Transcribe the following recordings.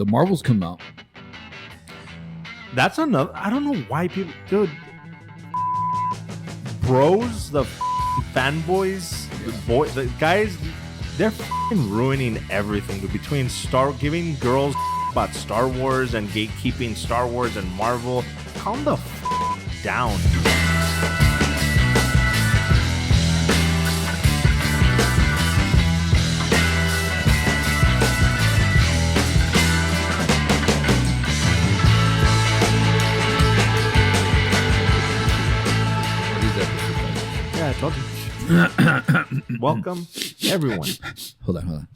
the Marvels come out. That's another. I don't know why people, dude. Bros, the fanboys, the guys, they're ruining everything. Between giving girls about Star Wars and gatekeeping Star Wars and Marvel, calm the down. I told you. Welcome, everyone. Hold on.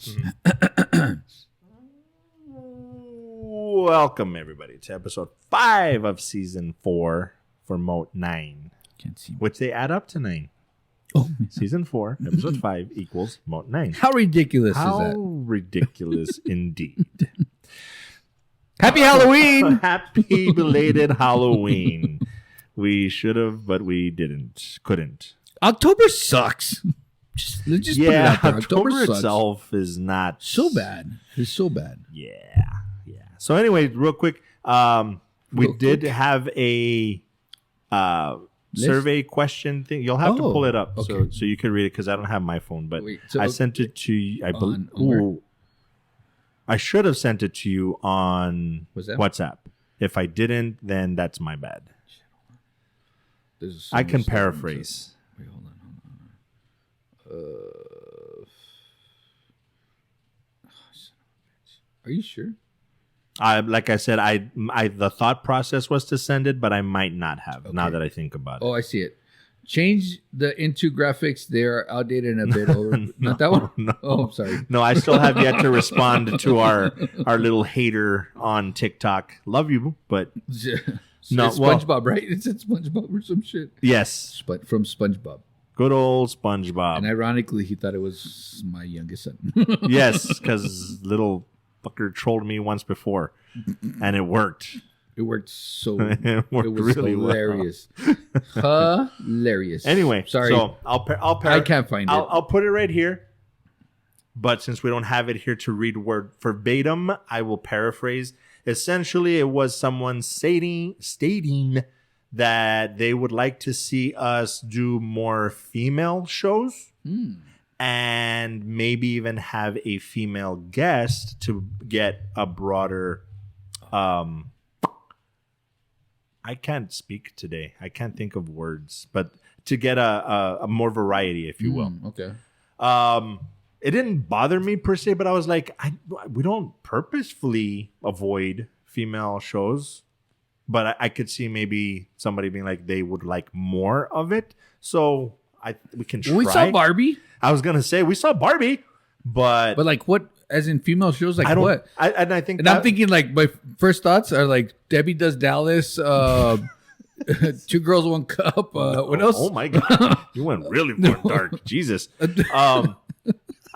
Welcome, everybody, to episode 5 of season 4 for Moat 9. Can't see. Which they add up to 9. Oh, season 4, episode 5 equals Moat 9. How ridiculous is that? How ridiculous indeed. Happy Halloween! Happy belated Halloween. We should have, but we couldn't. October sucks. Let's just put it out there. October sucks. itself is not So bad. It's so bad. Yeah. So anyway, real quick, we did have a survey question thing. You'll have to pull it up so you can read it because I don't have my phone. But I sent it to you. I should have sent it to you on WhatsApp. If I didn't, then that's my bad. I can paraphrase. Wait, hold on. Are you sure? Like I said, the thought process was to send it, but I might not have now that I think about it. Oh, I see it. Change the into graphics. They're outdated and a bit over. Not that one? No. Oh, I'm sorry. No, I still have yet to respond to our little hater on TikTok. Love you, but... No, SpongeBob, right? It said SpongeBob or some shit. Yes. From SpongeBob. Good old SpongeBob. And ironically, he thought it was my youngest son. Yes, because little fucker trolled me once before, and it worked. It worked so. It was really hilarious. Hilarious. Anyway, sorry. So I can't find it. I'll put it right here. But since we don't have it here to read word verbatim, I will paraphrase. Essentially, it was someone stating that they would like to see us do more female shows and maybe even have a female guest to get a broader... I can't speak today. I can't think of words, but to get a more variety, if you will. Okay. It didn't bother me per se, but I was like, we don't purposefully avoid female shows, but I could see maybe somebody being like they would like more of it. So we can try. We saw Barbie. I was gonna say we saw Barbie, but like what? As in female shows, like what? I'm thinking like my first thoughts are like Debbie Does Dallas, 2 Girls 1 Cup. What else? Oh my god, you went really dark. Jesus.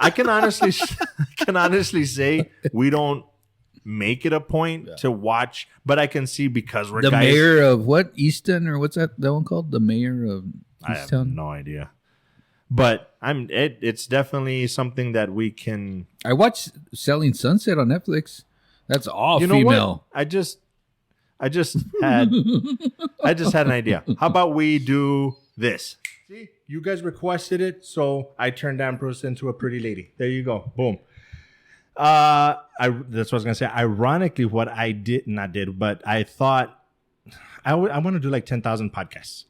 I can honestly say we don't make it a point to watch, but I can see because we're the guys. mayor of what? Easton or what's that one called? The mayor of Easttown? I have no idea. But it's definitely something that we can. I watched Selling Sunset on Netflix. That's all female. What? I just had an idea. How about we do this? See, you guys requested it, so I turned down Bruce into a pretty lady. There you go. Boom. That's what I was gonna say. Ironically, what I but I thought I want to do like 10,000 podcasts,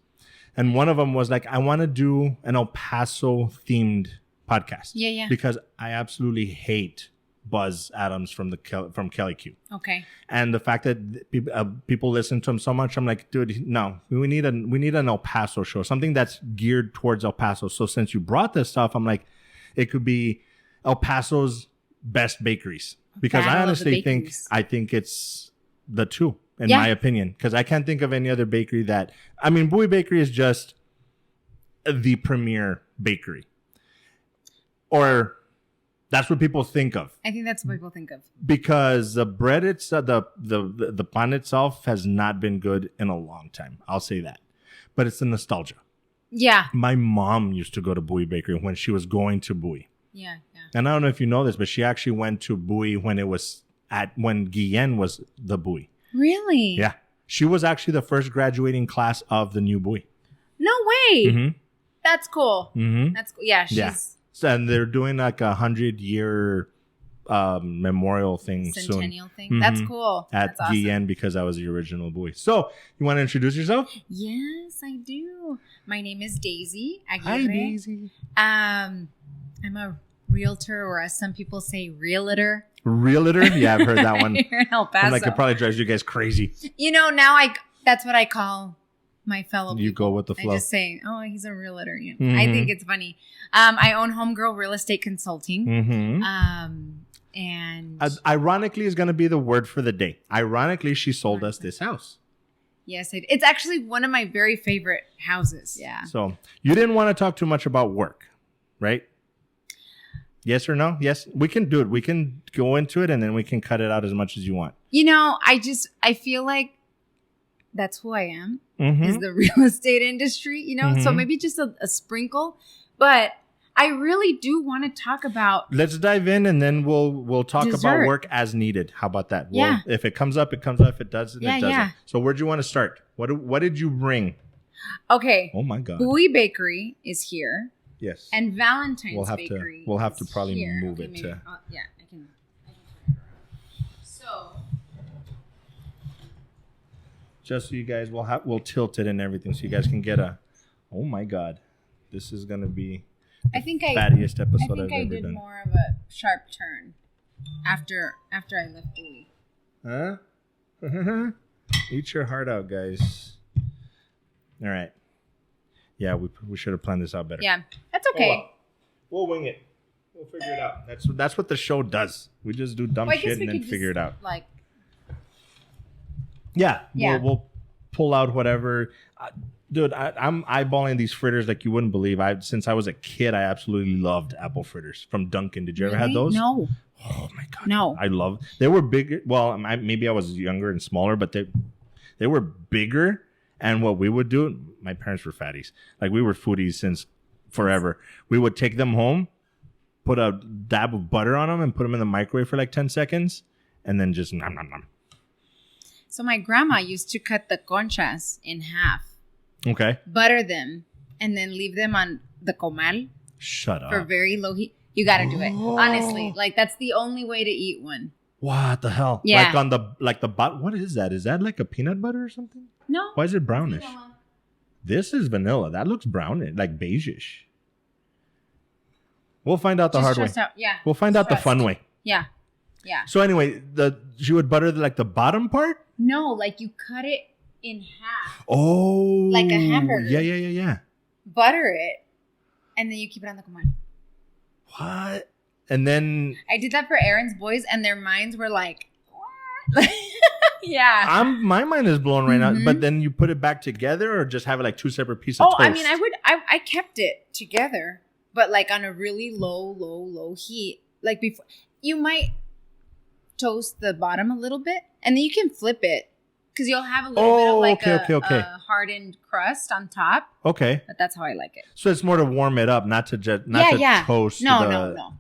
and one of them was like I want to do an El Paso themed podcast. Yeah. Because I absolutely hate Buzz Adams from Kelly Q. Okay. And the fact that people listen to him so much, I'm like, dude, no, we need an El Paso show, something that's geared towards El Paso. So since you brought this stuff, I'm like, it could be El Paso's best bakeries, because I honestly think it's the two in my opinion, because I can't think of any other bakery Bowie Bakery is just the premier bakery, or that's what people think of. I think that's what people think of. Because the bread itself, the pan itself has not been good in a long time. I'll say that. But it's the nostalgia. Yeah. My mom used to go to Bowie Bakery when she was going to Bowie. Yeah. And I don't know if you know this, but she actually went to Bowie when it was at when Guillen was the buoy. Really? Yeah. She was actually the first graduating class of the new buoy. No way. Mm-hmm. That's cool. Mm-hmm. That's cool. Yeah, she's Yeah. So, and they're doing like 100-year memorial thing centennial soon. thing. Mhm. That's cool. At That's awesome. Guillen because I was the original buoy. So, you want to introduce yourself? Yes, I do. My name is Daisy Aguirre. Hi, Daisy. I'm a realtor, or as some people say, realtor. Realtor? Yeah, I've heard that one. Here in El Paso. I'm like, it probably drives you guys crazy. You know, now that's what I call my fellow You people. go with the flow. I just say, oh, he's a realtor. You know, Mhm. I think it's funny. I own Homegirl Real Estate Consulting. Mm-hmm. And Ironically is going to be the word for the day. Ironically, she sold us this house. yes, it's actually one of my very favorite houses. Yeah. So you didn't want to talk too much about work, right? Yes or no? Yes, we can do it. We can go into it and then we can cut it out as much as you want. You know, I feel like that's who I am, Mm-hmm. is the real estate industry, you know? So Mhm. maybe just a sprinkle, but I really do want to talk about, Let's dive in and then we'll talk about Dessert. work as needed. How about that? Yeah. If it comes up, it comes up. If it doesn't, Yeah, it doesn't. yeah. So where'd you want to start? What did you bring? okay, Oh my God. Bowie Bakery is here, Yes. and Valentine's We'll have Bakery to is probably here. move Okay, it maybe. to- Yeah, I can turn it around. So, Just so you guys we'll tilt it and everything so you guys can get a. Oh my God, this is gonna be I think I fattiest episode I've think I ever did done. more of a sharp turn after I left Bowie. Huh? Eat your heart out, guys. All right. Yeah, we should have planned this out better. Yeah, that's okay. We'll wing it. We'll figure it out. That's what the show does. We just do dumb Well, I guess shit we and then could figure just, it out. Like, Yeah. Yeah. We'll pull out whatever. Dude, I'm eyeballing these fritters like you wouldn't believe. Since I was a kid, I absolutely loved apple fritters from Dunkin'. Did you ever have really? those? No. Oh my God. No. I love. They were bigger. Well, maybe I was younger and smaller, but they were bigger. And what we would do, my parents were fatties. Like we were foodies since forever. We would take them home, put a dab of butter on them, and put them in the microwave for like 10 seconds, and then just nom nom nom. So my grandma used to cut the conchas in half, Okay. butter them, and then leave them on the comal Shut for up. very low heat. You got to do it. Oh. Honestly, like that's the only way to eat one. What the hell? Yeah. Like on the bot. What is that? Is that like a peanut butter or something? No. Why is it brownish? Vanilla. This is vanilla. That looks brown, like beige-ish. We'll find out the Just hard way. trust out. Yeah. We'll find out the Trust. fun way. Yeah. Yeah. So anyway, she would butter like the bottom part. No, like you cut it in half, Oh, Like a hamburger. Yeah. butter it, and then you keep it on the comal. What? And then I did that for Aaron's boys, and their minds were like, "What?" Yeah. my mind is blown right now. Mhm. But then you put it back together, or just have it like two separate pieces Oh, of toast. I mean, I kept it together, but like on a really low heat. Like before, you might toast the bottom a little bit, and then you can flip it because you'll have a little bit of like okay. a hardened crust on top. Okay, But that's how I like it. so it's more to warm it up, not to toast. No.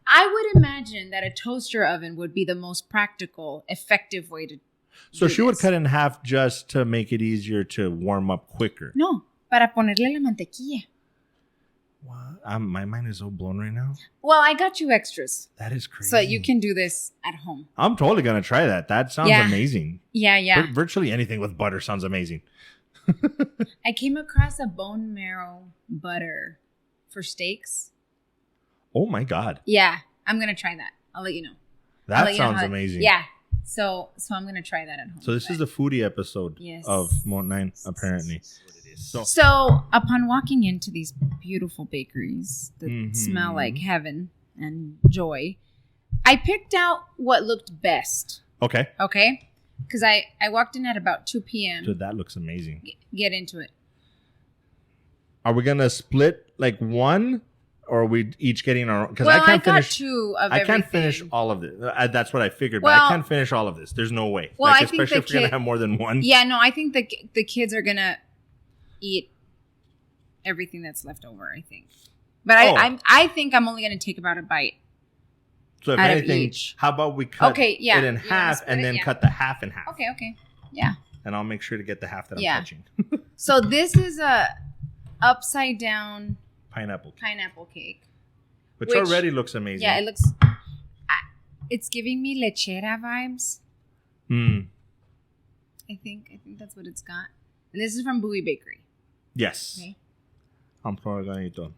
I would imagine that a toaster oven would be the most practical, effective way to. So do she would this. cut it in half just to make it easier to warm up quicker. No, para ponerle la mantequilla. What? My mind is so blown right now. Well, I got you extras, That is crazy. so you can do this at home. I'm totally gonna try that. That sounds Yeah. amazing. Yeah. Virtually anything with butter sounds amazing. I came across a bone marrow butter for steaks. Oh my God, Yeah, I'm gonna try that. I'll let you know. I'll that let you know sounds how- amazing. Yeah. So I'm gonna try that at home. So this is the foodie episode Yes. of Mount 9, apparently. So upon walking into these beautiful bakeries that Mhm. smell like heaven and joy, I picked out what looked best. Okay. Okay, because I walked in at about 2 p.m. Dude, that looks amazing. Get into it. Are we gonna split like one, or are we each getting our? Because Well, I can't got finish. 2 of I everything. can't finish all of this. That's what I figured, but Well- I can't finish all of this. There's no way. Well, like, I think especially the if we're gonna kid- have more than one. Yeah, no, I think the kids are gonna eat everything that's left over. I think, but Oh. I think I'm only gonna take about a bite. So if Out of anything, each. how about we cut Okay, yeah. it in You wanna half split and it? then Yeah. cut the half in half. Okay. Yeah. And I'll make sure to get the half that Yeah. I'm touching. So this is a upside down Pineapple. pineapple cake. Which Which- already looks amazing. Yeah, it looks. It's giving me lechera vibes. Mm. I think that's what it's got. And this is from Bowie Bakery. Yes. Okay. I'm probably going to eat them.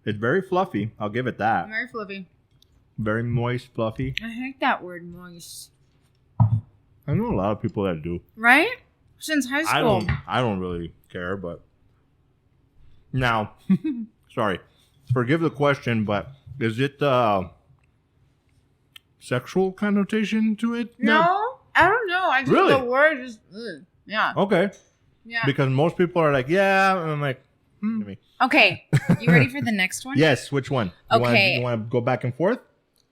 It's very fluffy. I'll give it that. Very fluffy. Very moist, fluffy. I hate that word, moist. I know a lot of people that do. Right? Since high school. I don't really care, but now, sorry, forgive the question, but is it sexual connotation to it? No, I don't know. I think Really? the word is. Yeah. Okay. Yeah. Because most people are like, yeah, and I'm like, maybe. Okay. You ready for the next one? Yes. Which one? Okay. You want to go back and forth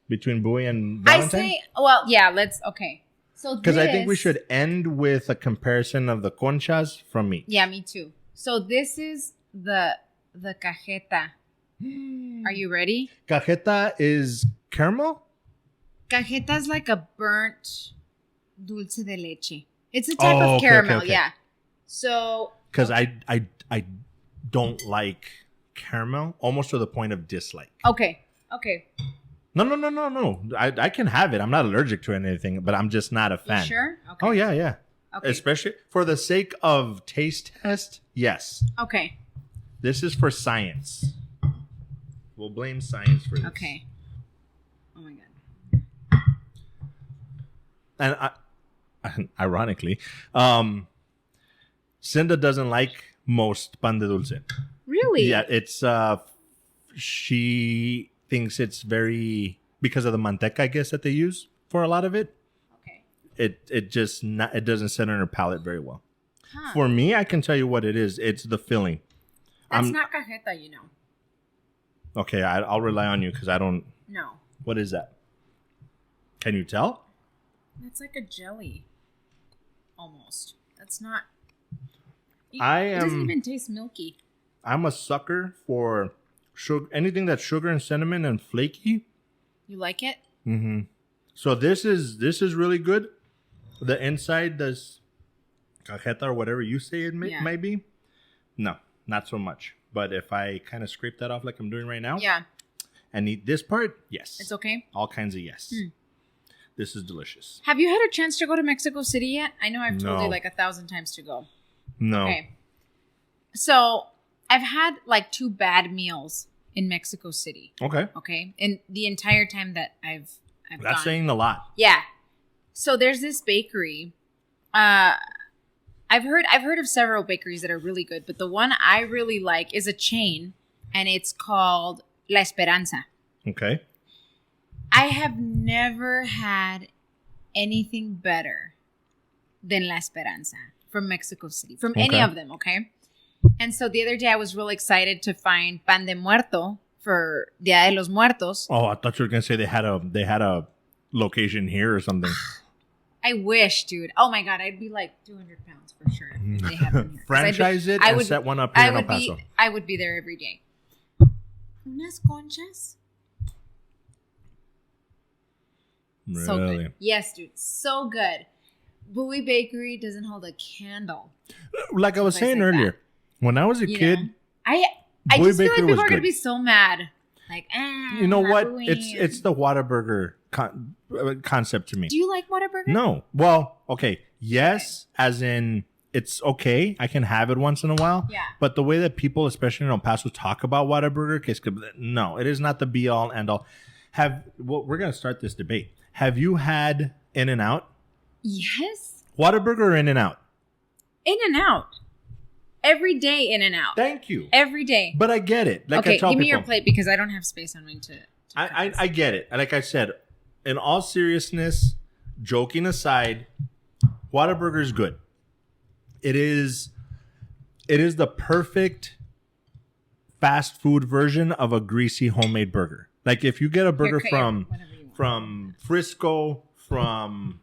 between Bowie and I Valentine? say, well, yeah, let's. Okay. So Because I think we this- should end with a comparison of the conchas from meat. Yeah, me too. So this is the cajeta. Are you ready? Cajeta is caramel? Cajeta is like a burnt dulce de leche. It's a type Oh, of okay, caramel, okay. yeah. So Because I don't like caramel, almost to the point of dislike. okay. No. I can have it. I'm not allergic to anything, but I'm just not a You fan. sure? Okay. Oh, yeah. Okay. Especially for the sake of taste test, yes. Okay. This is for science. We'll blame science for this. Okay. Oh my god. And ironically, Cinda doesn't like most pan de dulce. Really? Yeah, it's she thinks it's very because of the manteca, I guess, that they use for a lot of it. Okay. It just not it doesn't sit on her palate very well. Huh. For me, I can tell you what it is. It's the filling. That's not cajeta, you know. Okay, I'll rely on you because I don't. No. What is that? Can you tell? That's like a jelly. Almost. That's not. It I doesn't am- even taste milky. I'm a sucker for sugar, anything that's sugar and cinnamon and flaky. You like it? Mm-hmm. So this is really good. The inside does cajeta or whatever you say it Yeah. might be. No, not so much. But if I kind of scrape that off like I'm doing right now Yeah. and eat this part, yes. It's okay. All kinds of yes. This is delicious. Have you had a chance to go to Mexico City yet? I know I've told No. you like 1,000 times to go. No. Okay. So I've had like 2 bad meals in Mexico City. Okay. Okay. In the entire time that I've That's gone. saying a lot. Yeah. So there's this bakery. I've heard of several bakeries that are really good, but the one I really like is a chain, and it's called La Esperanza. Okay. I have never had anything better than La Esperanza from Mexico City, from any Okay. of them, okay? And so the other day I was real excited to find pan de muerto for Dia de los Muertos. Oh, I thought you were gonna say they had a location here or something. I wish, dude. Oh my God, I'd be like 200 pounds for sure. If they have one here. 'Cause Franchise it I and would- set one up here I in El would Paso. I would be there every day. Unas conchas? So Really? good. Yes, dude. So good. Bowie Bakery doesn't hold a candle. Like I was Place saying like earlier, when I was a You kid, know? I Bowie just feel Bakery like was people are gonna good. be so mad. Like, you know not what? Bowie. It's the Whataburger concept to me. Do you like Whataburger? No. Well, okay. Yes, as in it's okay. I can have it once in a while. Yeah. But the way that people, especially in El Paso, talk about Whataburger, no, it is not the be all end all. We're gonna start this debate. Have you had In-N-Out? Yes. Whataburger or In-N-Out? In-N-Out. Every day In-N-Out. Thank you. Every day. But I get it. Like okay, I tell give me people, your plate because I don't have space on mine to I get it. Like I said, in all seriousness, joking aside, Whataburger is good. It is the perfect fast food version of a greasy homemade burger. Like if you get a burger Here, from whatever you want. Frisco, from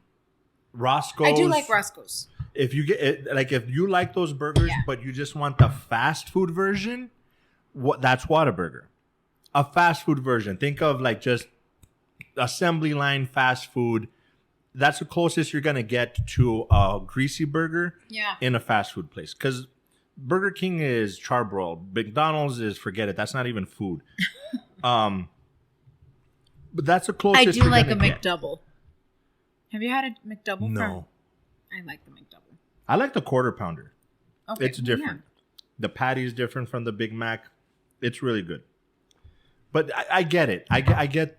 Roscoe's. I do like Roscoe's. If you get it, like if you like those burgers, Yeah. but you just want the fast food version, that's Whataburger. A fast food version. Think of like just assembly line fast food. That's the closest you're going to get to a greasy burger in a fast food place. Because Burger King is charbroiled. McDonald's is, forget it. That's not even food. But that's the closest I do you're like a gonna get. McDouble. Have you had a McDouble? No. I like the McDouble. I like the quarter pounder. Okay. It's different. The patty is different from the Big Mac. It's really good. But I get it. I get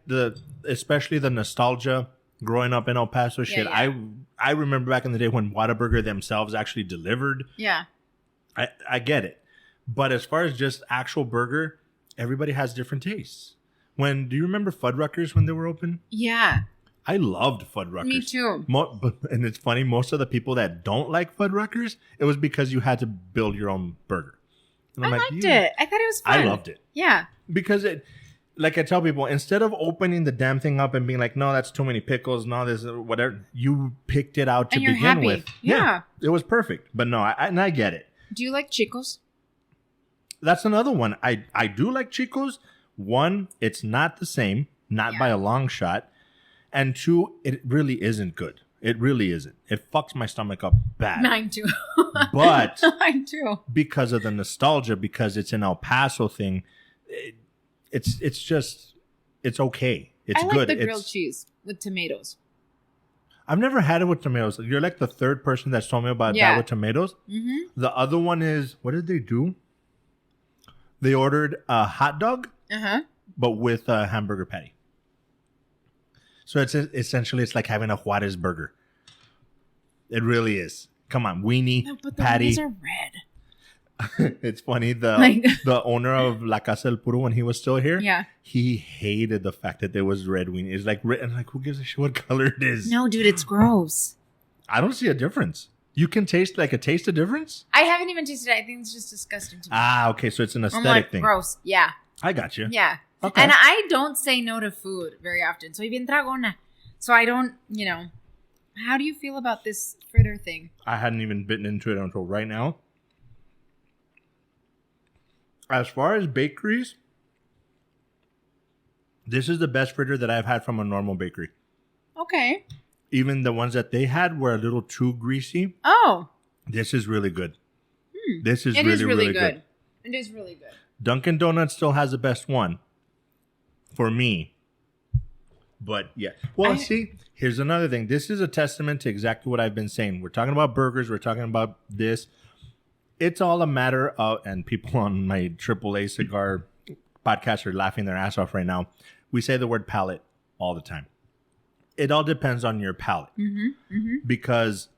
especially the nostalgia growing up in El Paso shit. Yeah. I remember back in the day when Whataburger themselves actually delivered. Yeah. I get it. But as far as just actual burger, everybody has different tastes. Do you remember Fuddruckers when they were open? Yeah. I loved Fuddruckers. Me too. And it's funny, most of the people that don't like Fuddruckers, it was because you had to build your own burger. And I liked it. I thought it was fun. I loved it. Yeah. Because like I tell people, instead of opening the damn thing up and being like, no, that's too many pickles, no, this whatever, you picked it out to And you're begin happy. with. Yeah. It was perfect. But no, I get it. Do you like Chicos? That's another one. I do like Chico's. One, it's not the same, not by a long shot. And two, it really isn't good. It really isn't. It fucks my stomach up bad. Mine too. But Mine too. because of the nostalgia, because it's an El Paso thing, it's okay. It's I like good. the grilled cheese with tomatoes. I've never had it with tomatoes. You're like the third person that's told me about that with tomatoes. Mm-hmm. The other one is, what did they do? They ordered a hot dog, but with a hamburger patty. So it's like having a Juarez burger. It really is. Come on, weenie, No, but the patty. weenies are red. It's funny. The owner of La Casa del Puro, when he was still here, he hated the fact that there was red weenie. It's like red, and like, who gives a shit what color it is? No, dude, it's gross. I don't see a difference. You can taste a difference? I haven't even tasted it. I think it's just disgusting to me. Ah, okay. So it's an I'm aesthetic like, thing. gross. Yeah. I got you. Yeah. Okay. And I don't say no to food very often. Soy bien tragona. So I don't, how do you feel about this fritter thing? I hadn't even bitten into it until right now. As far as bakeries, this is the best fritter that I've had from a normal bakery. Okay. Even the ones that they had were a little too greasy. Oh. This is really good. This is It really, is really good. good. It is really good. Dunkin' Donuts still has the best one for me. But yeah. Well, see, here's another thing. This is a testament to exactly what I've been saying. We're talking about burgers. We're talking about this. It's all a matter of, and people on my AAA cigar podcast are laughing their ass off right now. We say the word palate all the time. It all depends on your palate. Because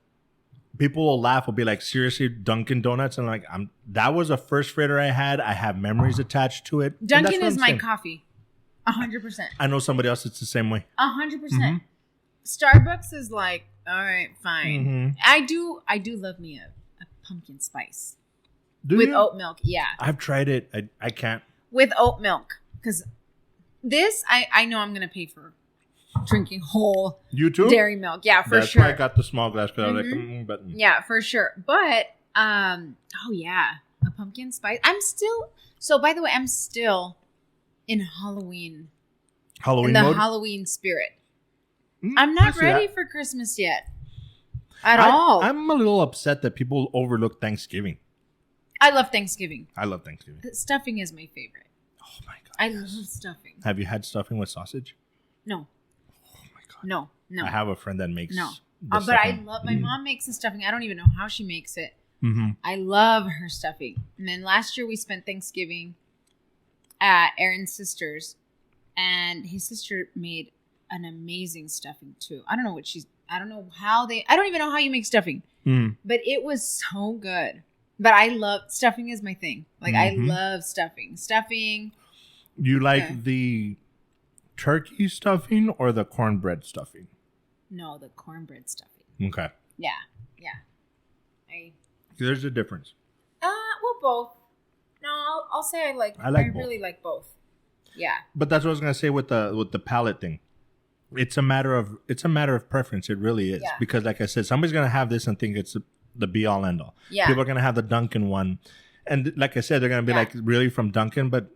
people will laugh, will be like, seriously, Dunkin' Donuts? And like, that was a first fritter I had. I have memories attached to it. Dunkin' is my coffee. 100%. I know somebody else that's the same way. 100%. Starbucks is like, all right, fine. I do love me a pumpkin spice. With oat milk. Yeah. I've tried it. I can't. With oat milk. Because this, I know I'm going to pay for drinking whole you too? dairy milk. Yeah, for That's sure. why I got the small glass. Because I was like, but. Yeah, for sure. But, oh yeah, a pumpkin spice. So by the way, I'm still in Halloween mode? Halloween spirit. I'm not ready for Christmas yet. All. I'm a little upset that people overlook Thanksgiving. I love Thanksgiving. I love Thanksgiving. Stuffing is my favorite. Oh my God. I love stuffing. Have you had stuffing with sausage? No. Oh my God. No. I have a friend that makes but stuffing. I love, my mom makes the stuffing. I don't even know how she makes it. I love her stuffing. And then last year we spent Thanksgiving at Aaron's sister's, and his sister made an amazing stuffing too. I don't know I don't even know how you make stuffing, but it was so good. But I love, stuffing is my thing. Like I love stuffing. You like the turkey stuffing or the cornbread stuffing? No, the cornbread stuffing. Okay. Yeah. There's a difference. Well, both. No, I'll say I really like both. Yeah. But that's what I was gonna say with the palate thing. It's a matter of preference. It really is. Yeah. Because like I said, somebody's gonna have this and think it's the be all end all. Yeah. People are gonna have the Dunkin' one. And like I said, they're gonna be like, really, from Dunkin'? But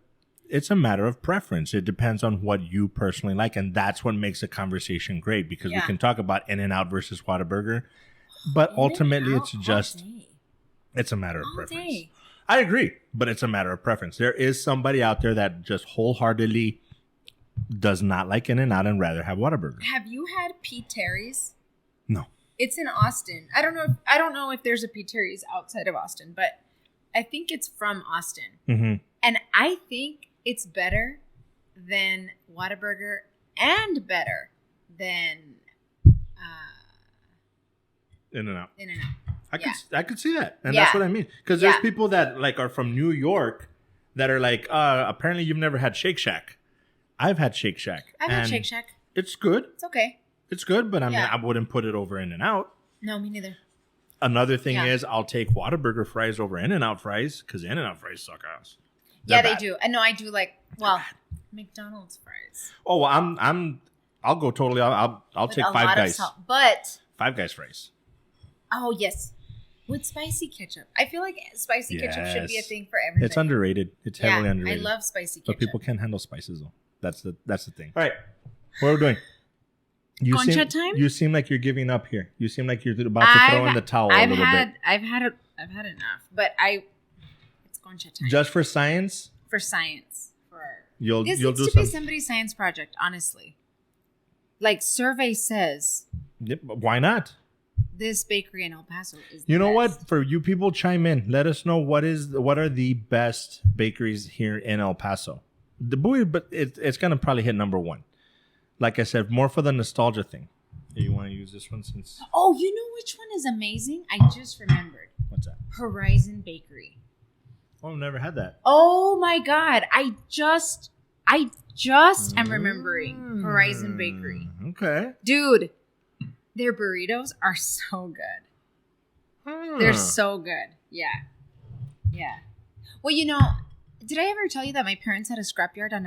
it's a matter of preference. It depends on what you personally like, and that's what makes a conversation great because we can talk about In-N-Out versus Whataburger, but ultimately it's just it's a matter of preference. I agree, but it's a matter of preference. There is somebody out there that just wholeheartedly does not like In-N-Out and rather have Whataburger. Have you had P. Terry's? No. It's in Austin. I don't know if there's a P. Terry's outside of Austin, but I think it's from Austin. Mm-hmm. And I think it's better than Whataburger and better than In-N-Out. In-N-Out. I could see that. And that's what I mean. Because there's people that like are from New York that are like, apparently you've never had Shake Shack. I've had Shake Shack. I've had Shake Shack. It's good. It's okay. It's good, but I mean, I wouldn't put it over In-N-Out. No, me neither. Another thing is I'll take Whataburger fries over In-N-Out fries because In-N-Out fries suck ass. They do. And no, I do like, McDonald's fries. Oh, well, I'll go totally. I'll take Five Guys. But Five Guys fries. Oh yes, with spicy ketchup. I feel like spicy ketchup should be a thing for everybody. It's underrated. It's heavily underrated. I love spicy ketchup. But people can't handle spices though. That's the thing. All right, what are we doing? Time? You seem like you're giving up here. You seem like you're about to throw in the towel a little bit. I've had enough, but it's Concha time. Just for science. For science. You'll this do needs to be somebody's science project, honestly. Like survey says. Yep, why not? This bakery in El Paso is. You know what? For you people, chime in. Let us know what are the best bakeries here in El Paso. But it's gonna probably hit number one. Like I said, more for the nostalgia thing. You want to use this one since? Oh, you know which one is amazing? I just remembered. What's that? Horizon Bakery. Oh, I've never had that. Oh my God! I just am remembering Horizon Bakery. Okay, dude, their burritos are so good. They're so good. Yeah. Well, did I ever tell you that my parents had a scrapyard on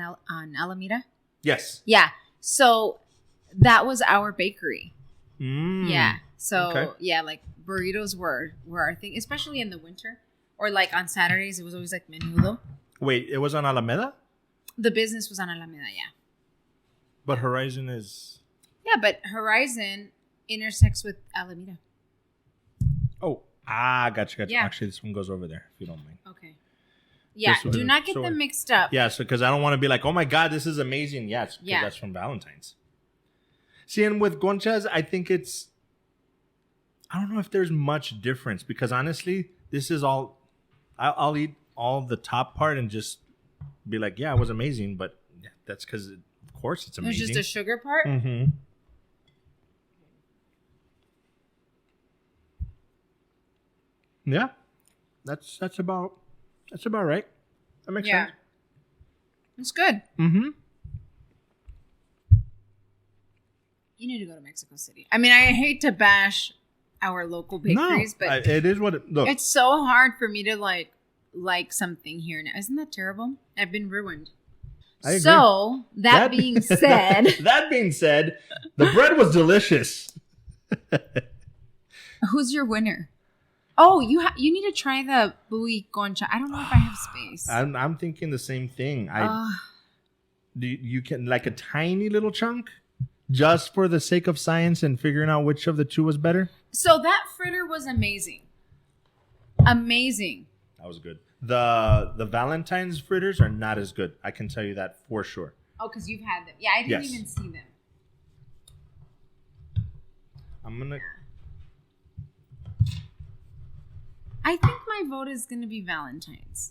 Alameda? Yes. Yeah. So that was our bakery. Yeah. So like burritos were our thing, especially in the winter or like on Saturdays. It was always like menudo. Wait, it was on Alameda? The business was on Alameda, yeah. But Horizon is. Yeah, but Horizon intersects with Alameda. Oh, gotcha. Yeah. Actually, this one goes over there, if you don't mind. Okay. Yeah, do not get them mixed up. Yeah, so because I don't want to be like, oh my God, this is amazing. Yeah, because that's from Valentine's. See, and with Gonchas, I think I don't know if there's much difference because honestly, this is all, I'll eat all the top part and just be like, yeah, it was amazing. But that's because, of course, it's amazing. It was just a sugar part? Mm-hmm. Yeah, that's about right. That makes sense. It's good. Mm-hmm. You need to go to Mexico City. I mean, I hate to bash our local bakeries, but it is what look. It's so hard for me to like something here now. Isn't that terrible? I've been ruined. I agree. So that being said, the bread was delicious. Who's your winner? Oh, you need to try the buey concha. I don't know if I have space. I'm thinking the same thing. You can like a tiny little chunk, just for the sake of science and figuring out which of the two was better. So that fritter was amazing. Amazing. That was good. The Valentine's fritters are not as good. I can tell you that for sure. Oh, because you've had them. Yeah, I didn't even see them. I think my vote is going to be Valentine's.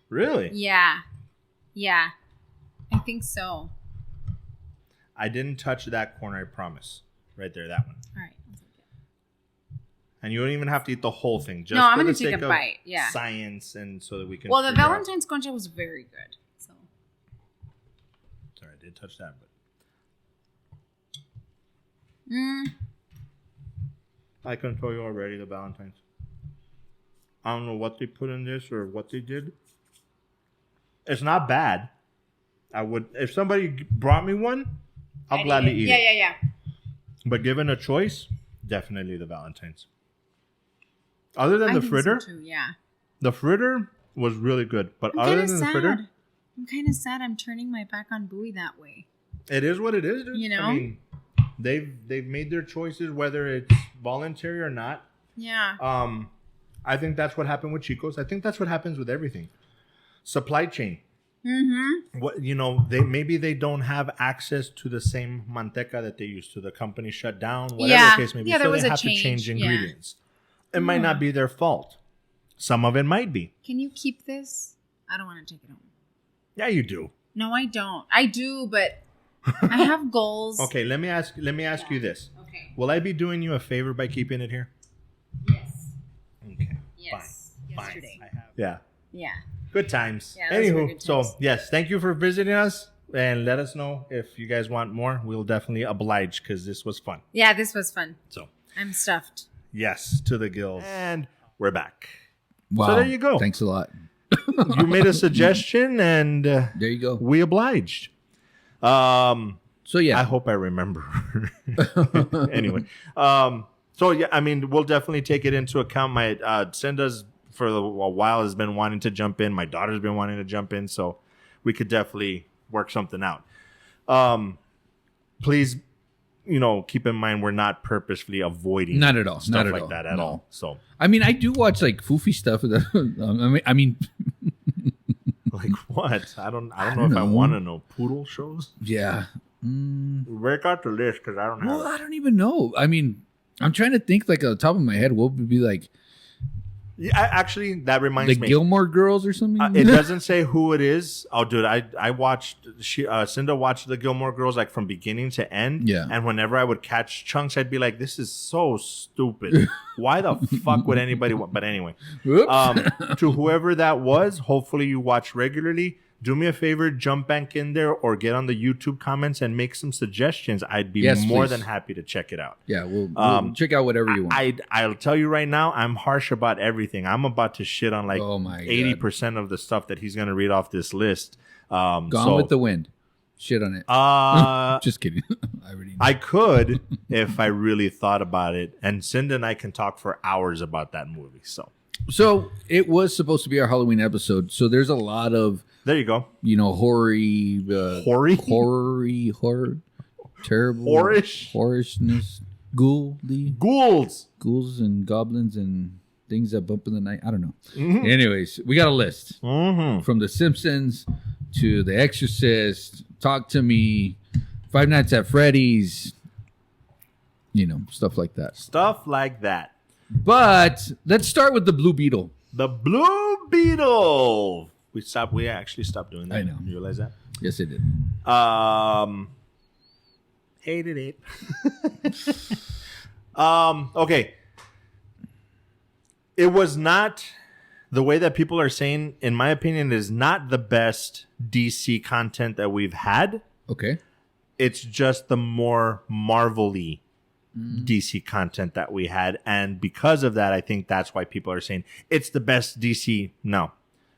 Really? Yeah. I think so. I didn't touch that corner, I promise. Right there, that one. All right. I'll take it. And you don't even have to eat the whole thing. Just I'm going to take a bite. Yeah. Science, and so that we can. Well, the Valentine's concha was very good. So. Sorry, I did touch that, but. I can tell you already the Valentine's. I don't know what they put in this or what they did. It's not bad. I would, if somebody brought me one, I'll gladly eat it. Yeah. But given a choice, definitely the Valentine's. Other than the fritter, so too, yeah. The fritter was really good. But other than the fritter, I'm kind of sad I'm turning my back on Bowie that way. It is what it is, dude. You know? I mean, they've made their choices, whether it's voluntary or not. Yeah. I think that's what happened with Chico's. I think that's what happens with everything. Supply chain. Mm-hmm. What maybe they don't have access to the same manteca that they used to. The company shut down, whatever the case may be. Yeah, there so was they a have change. to change Yeah. ingredients. It might not be their fault. Some of it might be. Can you keep this? I don't want to take it home. Yeah, you do. No, I don't. I do, but I have goals. Okay, let me ask you this. Okay. Will I be doing you a favor by keeping it here? Yes. Okay. Yes. Fine. Yesterday. Yeah. Yeah. Good times. Yeah, those were Anywho, good so times. yes, thank you for visiting us, and let us know if you guys want more. We'll definitely oblige because this was fun. Yeah, this was fun. So I'm stuffed. yes, to the gills, and we're back. Wow. So there you go. Thanks a lot. You made a suggestion, and There you go. we obliged. So yeah. I hope I remember. Anyway, so yeah, I mean, we'll definitely take it into account. My Cinda's for a while has been wanting to jump in. My daughter's been wanting to jump in, so we could definitely work something out. Please, keep in mind we're not purposefully avoiding Not at all. stuff Not at like all. that at No. all. So, I mean, I do watch like foofy stuff. I mean, like what? I don't know if I know. want to know poodle shows. yeah. Break out the list because I don't have. Well, I don't even know. I mean, I'm trying to think like on the top of my head, what would be like Yeah, actually, that reminds the me. Gilmore Girls or something? It doesn't say who it is. Oh, dude, I watched. Cinda watched the Gilmore Girls like from beginning to end. Yeah. And whenever I would catch chunks, I'd be like, "This is so stupid. Why the fuck would anybody?" But anyway, Oops. to whoever that was, hopefully you watch regularly. Do me a favor, jump back in there or get on the YouTube comments and make some suggestions. I'd be more please. than happy to check it out. Yeah, we'll check out whatever you want. I'll tell you right now, I'm harsh about everything. I'm about to shit on like Oh my God. 80% of the stuff that he's gonna read off this list. Gone with the Wind. Shit on it. Just kidding. I already know. I could if I really thought about it, and Cinda and I can talk for hours about that movie. So it was supposed to be our Halloween episode. So there's a lot of there you go. Horror, terrible, Horish? horishness, ghouls and goblins and things that bump in the night. I don't know. Mm-hmm. Anyways, we got a list Mm-hmm. from The Simpsons to The Exorcist, Talk to Me, Five Nights at Freddy's, stuff like that. Stuff like that. But let's start with the Blue Beetle. The Blue Beetle. We actually stopped doing that. I know. You realize that? Yes, it did. Hated it. Okay. It was not the way that people are saying, in my opinion, is not the best DC content that we've had. Okay. It's just the more Marvel-y DC content that we had. And because of that, I think that's why people are saying it's the best DC. No.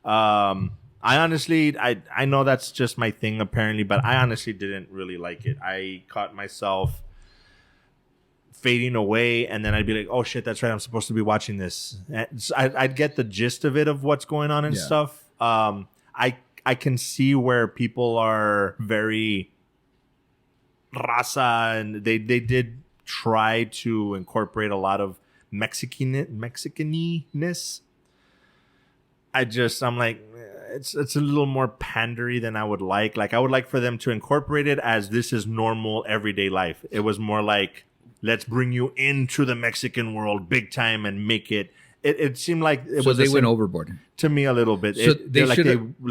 I honestly, I know that's just my thing apparently, but I honestly didn't really like it. I caught myself fading away, and then I'd be like, oh shit, that's right, I'm supposed to be watching this. I'd get the gist of it, of what's going on and stuff. I can see where people are very raza, and they did try to incorporate a lot of Mexican-ness. I'm like, it's a little more pandery than I would like. Like, I would like for them to incorporate it as this is normal everyday life. It was more like, let's bring you into the Mexican world big time and make it. It seemed like So they went overboard. to me a little bit. So they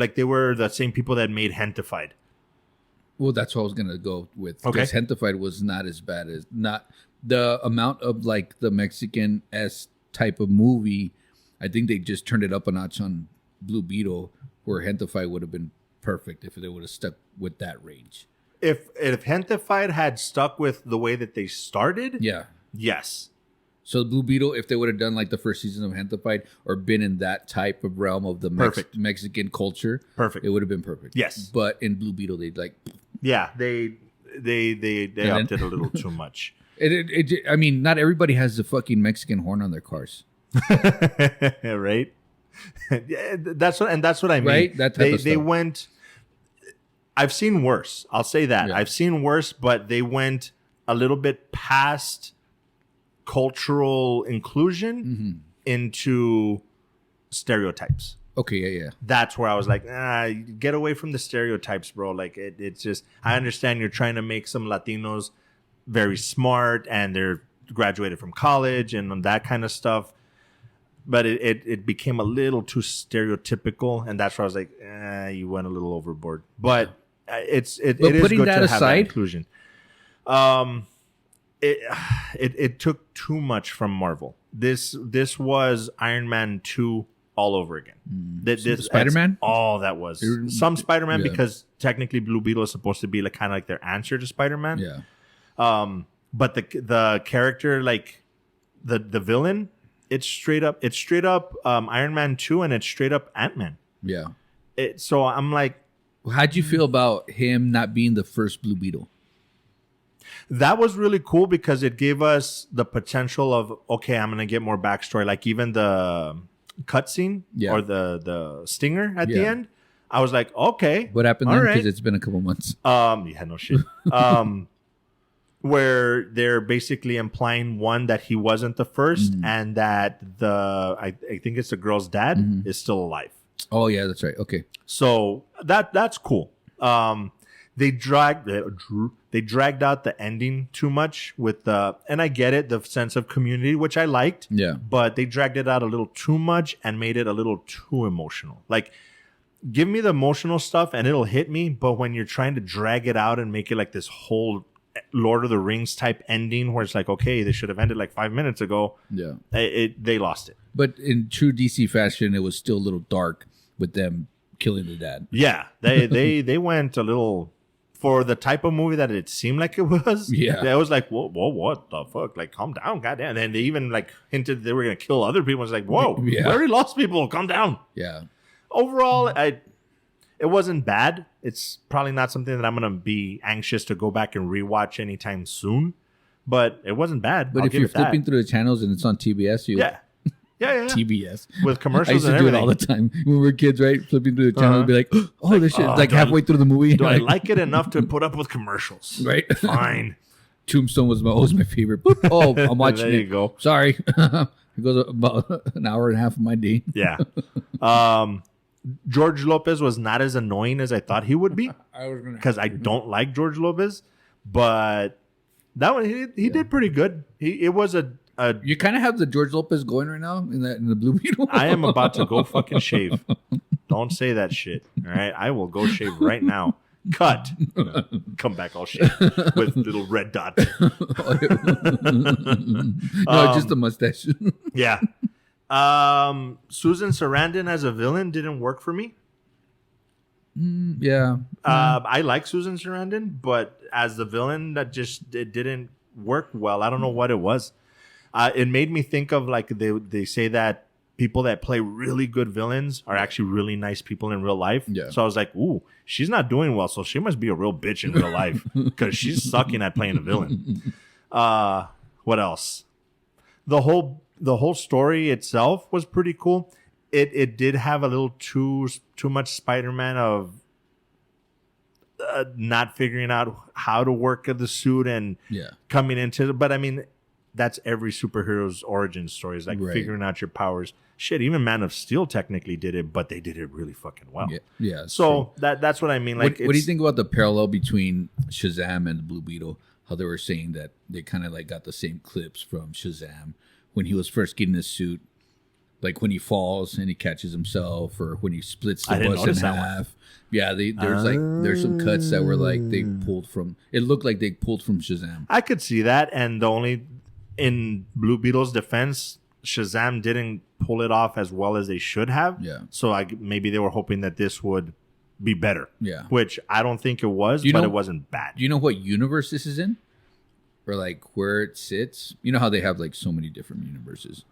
they were the same people that made Hentified. Well, that's what I was gonna go with. Okay. Because Hentified was not as bad as not the amount of like the Mexican-esque type of movie. I think they just turned it up a notch on Blue Beetle, where Hentified would have been perfect if they would have stuck with that range. If Hentified had stuck with the way that they started, Yeah. yes. So Blue Beetle, if they would have done like the first season of Hentified or been in that type of realm of the Perfect. Mexican culture, Perfect. it would have been perfect. Yes. But in Blue Beetle, they'd like Yeah, they upped it a little too much. I mean, not everybody has the fucking Mexican horn on their cars. Right? Yeah, that's what I mean. Right? That type of They stuff. went I've seen worse. I'll say that. Yeah. I've seen worse, but they went a little bit past cultural inclusion into stereotypes. Okay, yeah. That's where I was like, get away from the stereotypes, bro. Like it's just, I understand you're trying to make some Latinos very smart and they're graduated from college and that kind of stuff. But it became a little too stereotypical, and that's where I was like, you went a little overboard. But it is good to have that inclusion. It took too much from Marvel. This was Iron Man 2 all over again. This Spider-Man? All that was. Some Spider-Man because technically Blue Beetle is supposed to be like kind of like their answer to Spider-Man. Yeah. But the character, like the villain, it's straight up Iron Man 2 and it's straight up Ant-Man. Yeah. So I'm like, how'd you feel about him not being the first Blue Beetle? That was really cool because it gave us the potential of, okay, I'm gonna get more backstory. Like even the cutscene or the stinger at the end, I was like, okay, what happened then? Because it's been a couple months. Yeah, no shit. Where they're basically implying that he wasn't the first, and that I think it's the girl's dad is still alive. Oh yeah, that's right. Okay, so that's cool. They dragged out the ending too much with and I get it, the sense of community, which I liked. Yeah. But they dragged it out a little too much and made it a little too emotional. Like, give me the emotional stuff and it'll hit me. But when you're trying to drag it out and make it like this whole Lord of the Rings type ending where it's like, okay, they should have ended like 5 minutes ago. Yeah. They lost it. But in true DC fashion, it was still a little dark with them killing the dad. Yeah. They went a little... For the type of movie that it seemed like it was, it was like, whoa, what the fuck? Like, calm down, goddamn. And then they even like hinted they were gonna kill other people. It's like, whoa, we already lost people. Calm down. Yeah. Overall, it wasn't bad. It's probably not something that I'm gonna be anxious to go back and rewatch anytime soon. But it wasn't bad. But if you're flipping through the channels and it's on TBS, yeah. TBS with commercials. I used to and do everything. it all the time when we were kids, right? Flipping through the channel and be like, "Oh, this shit!" Like halfway through the movie. Do I like it enough to put up with commercials? Right. Fine. Tombstone was always my favorite. Boop. Oh, I'm watching there you go. Sorry, it goes about an hour and a half of my day. Yeah. George Lopez was not as annoying as I thought he would be because I don't like George Lopez, but that one he did pretty good. It was you kind of have the George Lopez going right now in the Blue Beetle. I am about to go fucking shave. Don't say that shit. All right, I will go shave right now. Cut. Come back all shave with little red dot. No, just the mustache. Yeah. Susan Sarandon as a villain didn't work for me. Yeah. I like Susan Sarandon, but as the villain, it didn't work well. I don't know what it was. It made me think of like they say that people that play really good villains are actually really nice people in real life. Yeah. So I was like, ooh, she's not doing well, so she must be a real bitch in real life because she's sucking at playing a villain. What else? The whole story itself was pretty cool. It did have a little too much Spider-Man of not figuring out how to work the suit and coming into it. But I mean, that's every superhero's origin story is like figuring out your powers. Shit, even Man of Steel technically did it, but they did it really fucking well. Yeah. So that's what I mean. Like, what do you think about the parallel between Shazam and the Blue Beetle? How they were saying that they kind of like got the same clips from Shazam when he was first getting his suit, like when he falls and he catches himself, or when he splits the bus in half. Yeah, there's some cuts that were like they pulled from. It looked like they pulled from Shazam. I could see that, and in Blue Beetle's defense, Shazam didn't pull it off as well as they should have. Yeah. So maybe they were hoping that this would be better. Yeah. Which I don't think it was, but it wasn't bad. Do you know what universe this is in? Or like where it sits? You know how they have like so many different universes.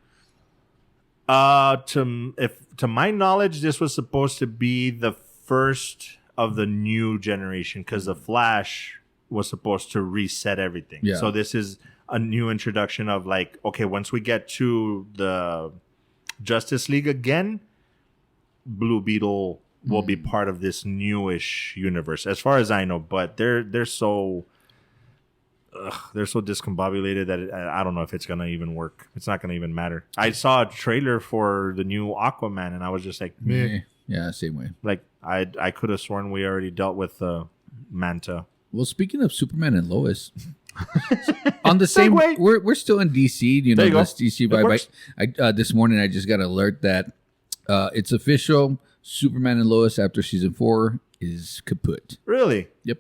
To my knowledge, this was supposed to be the first of the new generation because the Flash was supposed to reset everything. Yeah. So this is a new introduction of like, okay, once we get to the Justice League again, Blue Beetle will be part of this newish universe, as far as I know. But they're so discombobulated that I don't know if it's gonna even work. It's not gonna even matter. I saw a trailer for the new Aquaman, and I was just like, meh. Yeah, same way. Like I could have sworn we already dealt with Manta. Well, speaking of Superman and Lois, on the same, we're still in DC. You know, this DC vibe. This morning I just got an alert that it's official. Superman and Lois after season 4 is kaput. Really? Yep.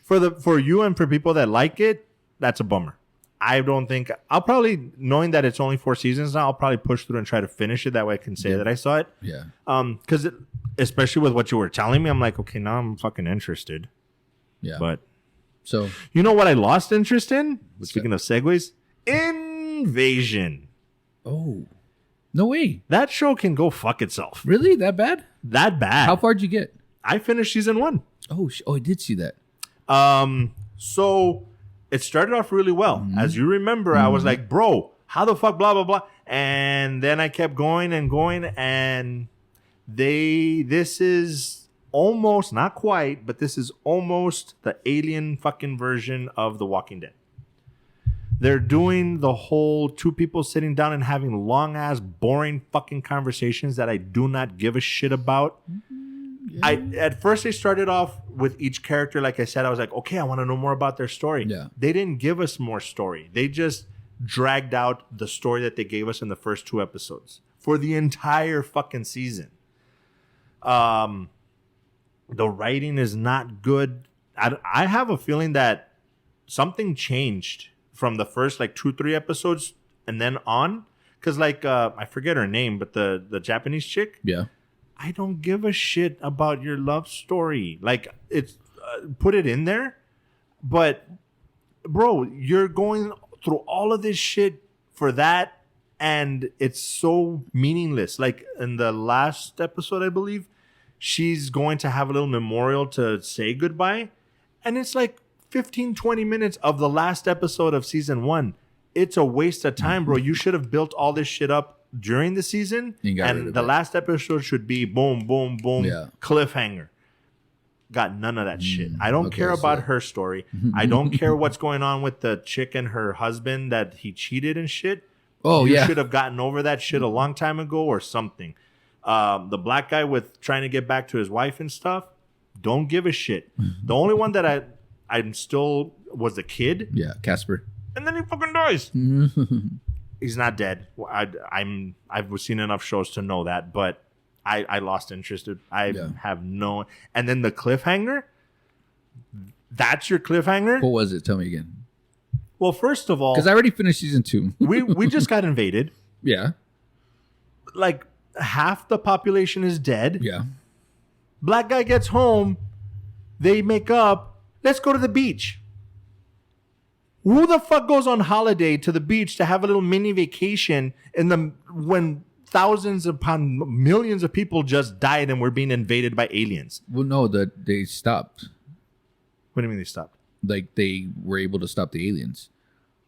For you and for people that like it, that's a bummer. I don't think I'll probably, knowing that it's only 4 seasons now, I'll probably push through and try to finish it. That way I can say that I saw it. Yeah. Because especially with what you were telling me, I'm like, okay, now I'm fucking interested. Yeah. But so you know what I lost interest in? Speaking of segues, Invasion. Oh, no way. That show can go fuck itself. Really? That bad? That bad. How far did you get? I finished season 1. Oh, I did see that. So it started off really well. Mm-hmm. As you remember, I was like, bro, how the fuck, blah, blah, blah. And then I kept going, and this is almost, not quite, but this is almost the alien fucking version of The Walking Dead. They're doing the whole 2 people sitting down and having long ass, boring fucking conversations that I do not give a shit about. Yeah. At first they started off with each character, like I said, I was like, okay, I want to know more about their story. Yeah. They didn't give us more story. They just dragged out the story that they gave us in the first 2 episodes for the entire fucking season. The writing is not good. I have a feeling that something changed from the first like 2-3 episodes and then on. Because like, I forget her name, but the Japanese chick. Yeah. I don't give a shit about your love story. Like, it's put it in there. But, bro, you're going through all of this shit for that. And it's so meaningless. Like, in the last episode, I believe, she's going to have a little memorial to say goodbye. And it's like 15-20 minutes of the last episode of season 1. It's a waste of time, bro. You should have built all this shit up during the season, and the last episode should be boom, boom, boom, cliffhanger. Got none of that shit. I don't care about her story. I don't care what's going on with the chick and her husband that he cheated and shit. Oh, you should have gotten over that shit a long time ago or something. The black guy with trying to get back to his wife and stuff, don't give a shit. The only one that I'm still was the kid. Yeah, Casper. And then he fucking dies. He's not dead. I've seen enough shows to know that, but I lost interest. I have no. And then the cliffhanger. That's your cliffhanger. What was it? Tell me again. Well, first of all, because I already finished season 2. we just got invaded. Yeah. Like half the population is dead. Yeah. Black guy gets home. They make up. Let's go to the beach. Who the fuck goes on holiday to the beach to have a little mini vacation when thousands upon millions of people just died and were being invaded by aliens? Well, no, they stopped. What do you mean they stopped? Like they were able to stop the aliens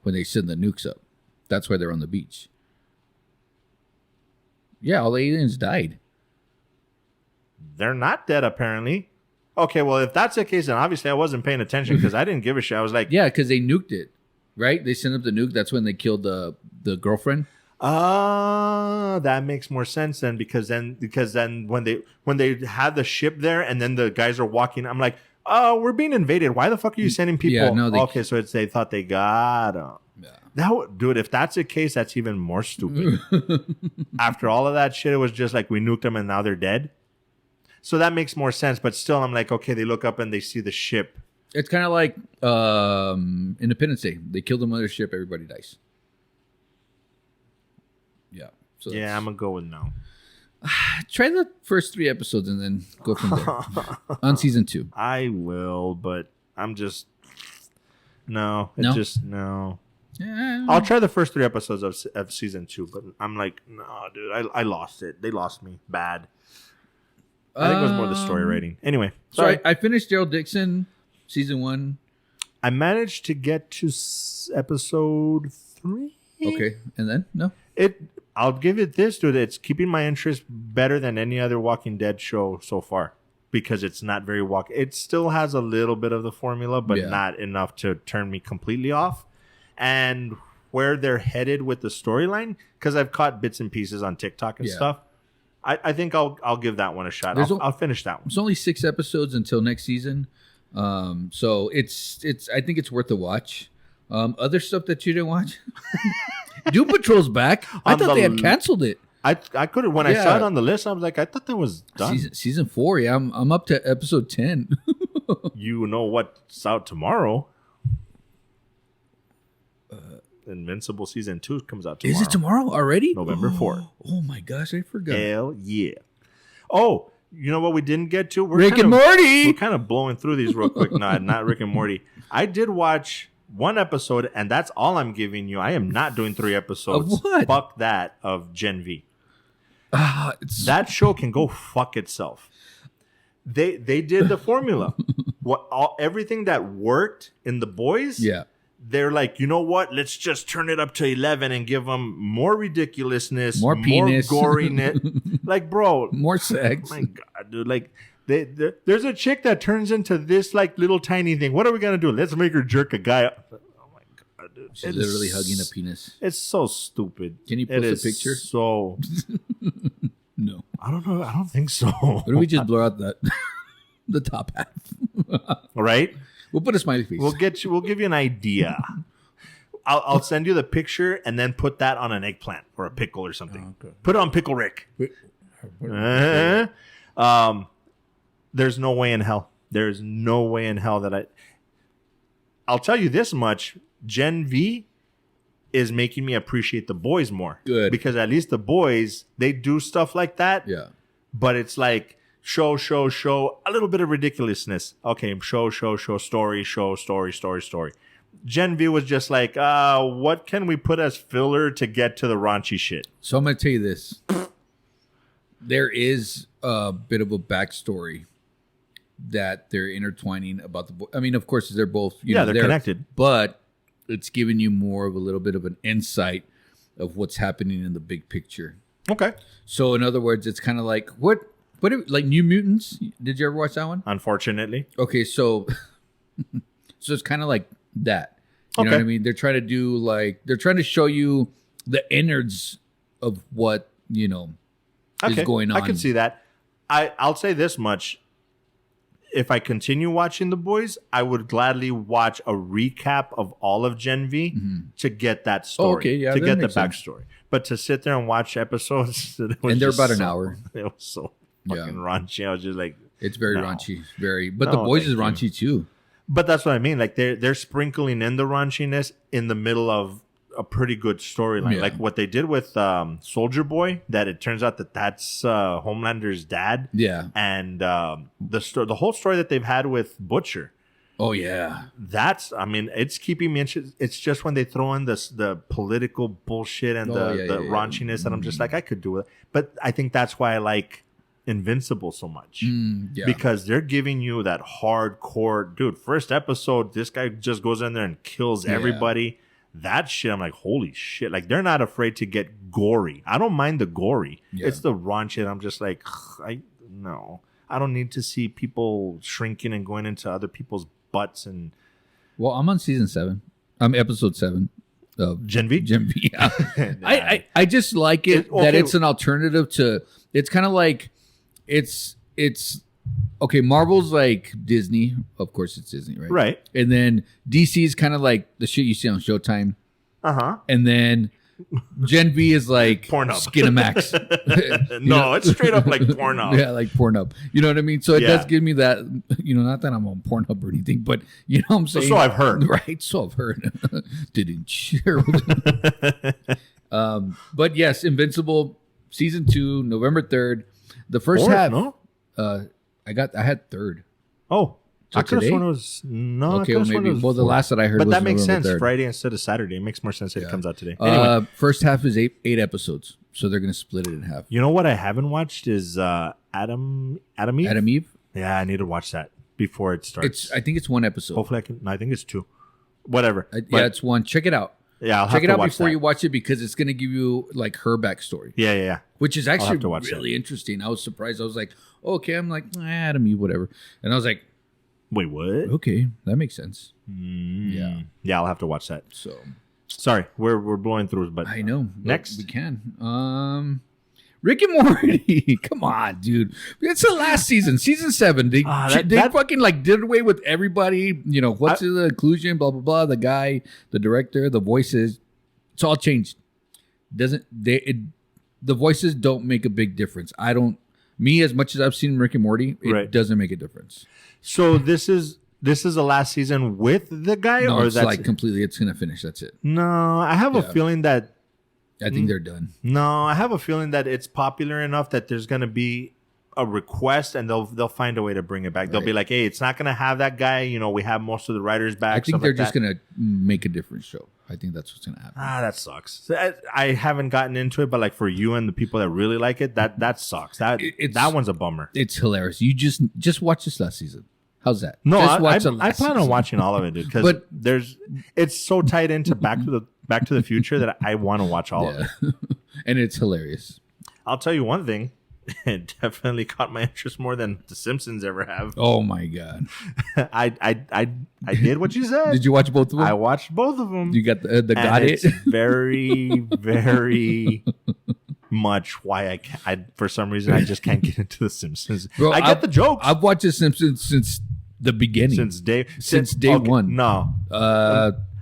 when they send the nukes up. That's why they're on the beach. Yeah, all the aliens died. They're not dead, apparently. Okay, well, if that's the case, then obviously I wasn't paying attention because I didn't give a shit. I was like... Yeah, because they nuked it, right? They sent up the nuke. That's when they killed the girlfriend. That makes more sense then because then when they had the ship there and then the guys are walking, I'm like, oh, we're being invaded. Why the fuck are you sending people? Yeah, no, okay, so they thought they got them. Yeah. Dude, if that's the case, that's even more stupid. After all of that shit, it was just like we nuked them and now they're dead. So that makes more sense, but still, I'm like, okay, they look up and they see the ship. It's kind of like Independence Day. They kill the mothership, everybody dies. Yeah. So yeah, I'm going to go with no. Try the first 3 episodes and then go from there. On season 2. I will, but I'm just... No. Yeah. I'll try the first 3 episodes of season 2, but I'm like, no, dude, I lost it. They lost me bad. I think it was more the story writing. Anyway, sorry. So I finished Daryl Dixon, season 1. I managed to get to episode 3. Okay, and then no. I'll give it this, dude. It's keeping my interest better than any other Walking Dead show so far because it's not very It still has a little bit of the formula, but not enough to turn me completely off. And where they're headed with the storyline, because I've caught bits and pieces on TikTok and stuff, I think I'll give that one a shot. I'll finish that one. It's only 6 episodes until next season, so it's. I think it's worth a watch. Other stuff that you didn't watch. Doom Patrol's back. I thought they had canceled it. I could have when I saw it on the list. I was like, I thought that was done. Season 4. Yeah, I'm up to episode 10. You know what's out tomorrow? Invincible season 2 comes out tomorrow. Is it tomorrow already? November 4th. Oh my gosh, I forgot. Hell yeah! Oh, you know what we didn't get to? Rick and Morty. We're kind of blowing through these real quick. No, not Rick and Morty. I did watch 1 episode, and that's all I'm giving you. I am not doing 3 episodes. Of what? Fuck that of Gen V. That show can go fuck itself. They did the formula. Everything that worked in The Boys. Yeah. They're like, you know what? Let's just turn it up to 11 and give them more ridiculousness, more penis, more goriness. Like, bro, more sex. My God, dude, like. There's a chick that turns into this like little tiny thing. What are we gonna do? Let's make her jerk a guy up. Oh my God, dude! She's literally hugging a penis. It's so stupid. Can you post a picture? So no, I don't know. I don't think so. Why don't we just blur out the top half? Right? We'll put a smiley face. We'll give you an idea. I'll send you the picture and then put that on an eggplant or a pickle or something. Okay. Put it on Pickle Rick. There's no way in hell. There's no way in hell that I'll tell you this much. Gen V is making me appreciate The Boys more. Good. Because at least The Boys, they do stuff like that. Yeah. But it's like show, a little bit of ridiculousness. Okay, show, story. Gen V was just like, what can we put as filler to get to the raunchy shit? So I'm going to tell you this. There is a bit of a backstory that they're intertwining about I mean, of course, they're both they're connected, but it's giving you more of a little bit of an insight of what's happening in the big picture. Okay. So in other words, it's kind of like like New Mutants. Did you ever watch that one? Unfortunately. Okay, so it's kind of like that. You know what I mean? They're trying to show you the innards of what is going on. I can see that. I'll say this much. If I continue watching The Boys, I would gladly watch a recap of all of Gen V to get that story, to get the backstory. But to sit there and watch episodes, and they're about an hour. It was so fucking raunchy. I was just like, it's very raunchy, very. But The Boys is raunchy too. But that's what I mean. Like they're sprinkling in the raunchiness in the middle of a pretty good storyline, like what they did with Soldier Boy. That it turns out that's Homelander's dad. Yeah, and the whole story that they've had with Butcher. Oh yeah, it's keeping me interested. It's just when they throw in the political bullshit and the raunchiness that I'm just like, I could do it. But I think that's why I like Invincible so much, because they're giving you that hardcore, dude. First episode, this guy just goes in there and kills everybody. That shit, I'm like, holy shit. Like, they're not afraid to get gory. I don't mind the gory. Yeah. It's the raunchy. I'm just like, I don't need to see people shrinking and going into other people's butts. Well, I'm on season 7. I'm episode 7 of Gen V. Yeah. I just like it that it's an alternative to. It's kind of like it's okay. Marvel's like Disney, of course it's Disney, right? Right. And then DC is kind of like the shit you see on Showtime. And then Gen V is like Pornhub. Skinamax. No, it's straight up like Pornhub. Yeah, like Pornhub. You know what I mean? So it does give me that, not that I'm on Pornhub or anything, but you know what I'm saying? So I've heard. Right, so I've heard. Didn't share. But yes, Invincible season 2, November 3rd. The first half. No? I had 3rd. Oh. So I could have today? sworn it was okay, well, maybe. Well, the last that I heard but was that makes November sense. 3rd. Friday instead of Saturday. It makes more sense that it comes out today. Anyway. First half is eight episodes, so they're going to split it in half. You know what I haven't watched is Adam Eve? Adam Eve? Yeah, I need to watch that before it starts. I think it's 1 episode. Hopefully I think it's 2. Whatever. Yeah, it's 1. Check it out. Yeah, I'll check have it to out watch before that. you watch it because it's going to give you like her backstory. Yeah. Which is actually have to watch really interesting. I was surprised. I was like, okay, I'm like, Adam, you whatever. And I was like, Wait, what? okay, that makes sense. Yeah. Yeah, I'll have to watch that. So Sorry, we're blowing through, but I know. but Next. we can. Rick and Morty. Come on, dude. It's the last season, season 7. They fucking like did away with everybody. You know what's the inclusion? Blah blah blah. The guy, the director, the voices. It's all changed. The voices don't make a big difference. Me, as much as I've seen Rick and Morty, it doesn't make a difference. So this is the last season with the guy, No, or it's that's like completely. It's gonna finish. That's it. No, I have a feeling that. I think they're done. No, I have a feeling that it's popular enough that there's gonna be a request, and they'll find a way to bring it back. They'll be like, "Hey, it's not gonna have that guy. You know, we have most of the writers back." I think they're just gonna make a different show. I think that's what's gonna happen. That sucks. I haven't gotten into it, but like for you and the people that really like it, that sucks. That one's a bummer. It's hilarious. You just watch this last season. How's that? No, Just watch the I last plan on season. watching all of it, dude. Because it's so tied into Back to the Future that I want to watch all of it. And it's hilarious. I'll tell you one thing. It definitely caught my interest more than The Simpsons ever have. Oh my god! I did what you said. Did you watch both of them? I watched both of them. You got got it. It's very, very much why I for some reason I just can't get into The Simpsons. Bro, I get the jokes. I've watched The Simpsons since the beginning. Since day okay, one. No,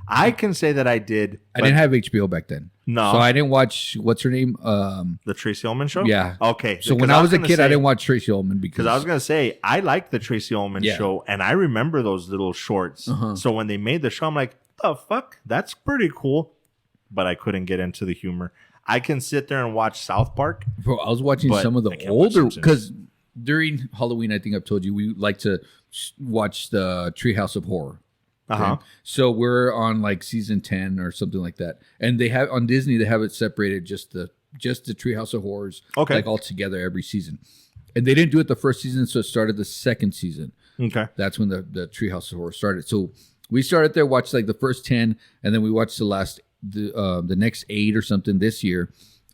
I can say that I did. I didn't have HBO back then. No, so I didn't watch what's her name. The Tracy Ullman show. Yeah. Okay. So when I was a kid, I didn't watch Tracy Ullman because I was gonna say I liked the Tracy Ullman show, and I remember those little shorts. So when they made the show, I'm like, the fuck, that's pretty cool. But I couldn't get into the humor. I can sit there and watch South Park. Bro, I was watching some of the older because during Halloween, I think I've told you we like to watch the Treehouse of Horror. Okay? So we're on like season 10 or something like that, and they have on Disney they have it separated just the Treehouse of Horrors, like all together every season. And they didn't do it the first season, so it started the second season. Okay, that's when the Treehouse of Horror started. So we started there, watched like the first 10, and then we watched the next 8 or something this year.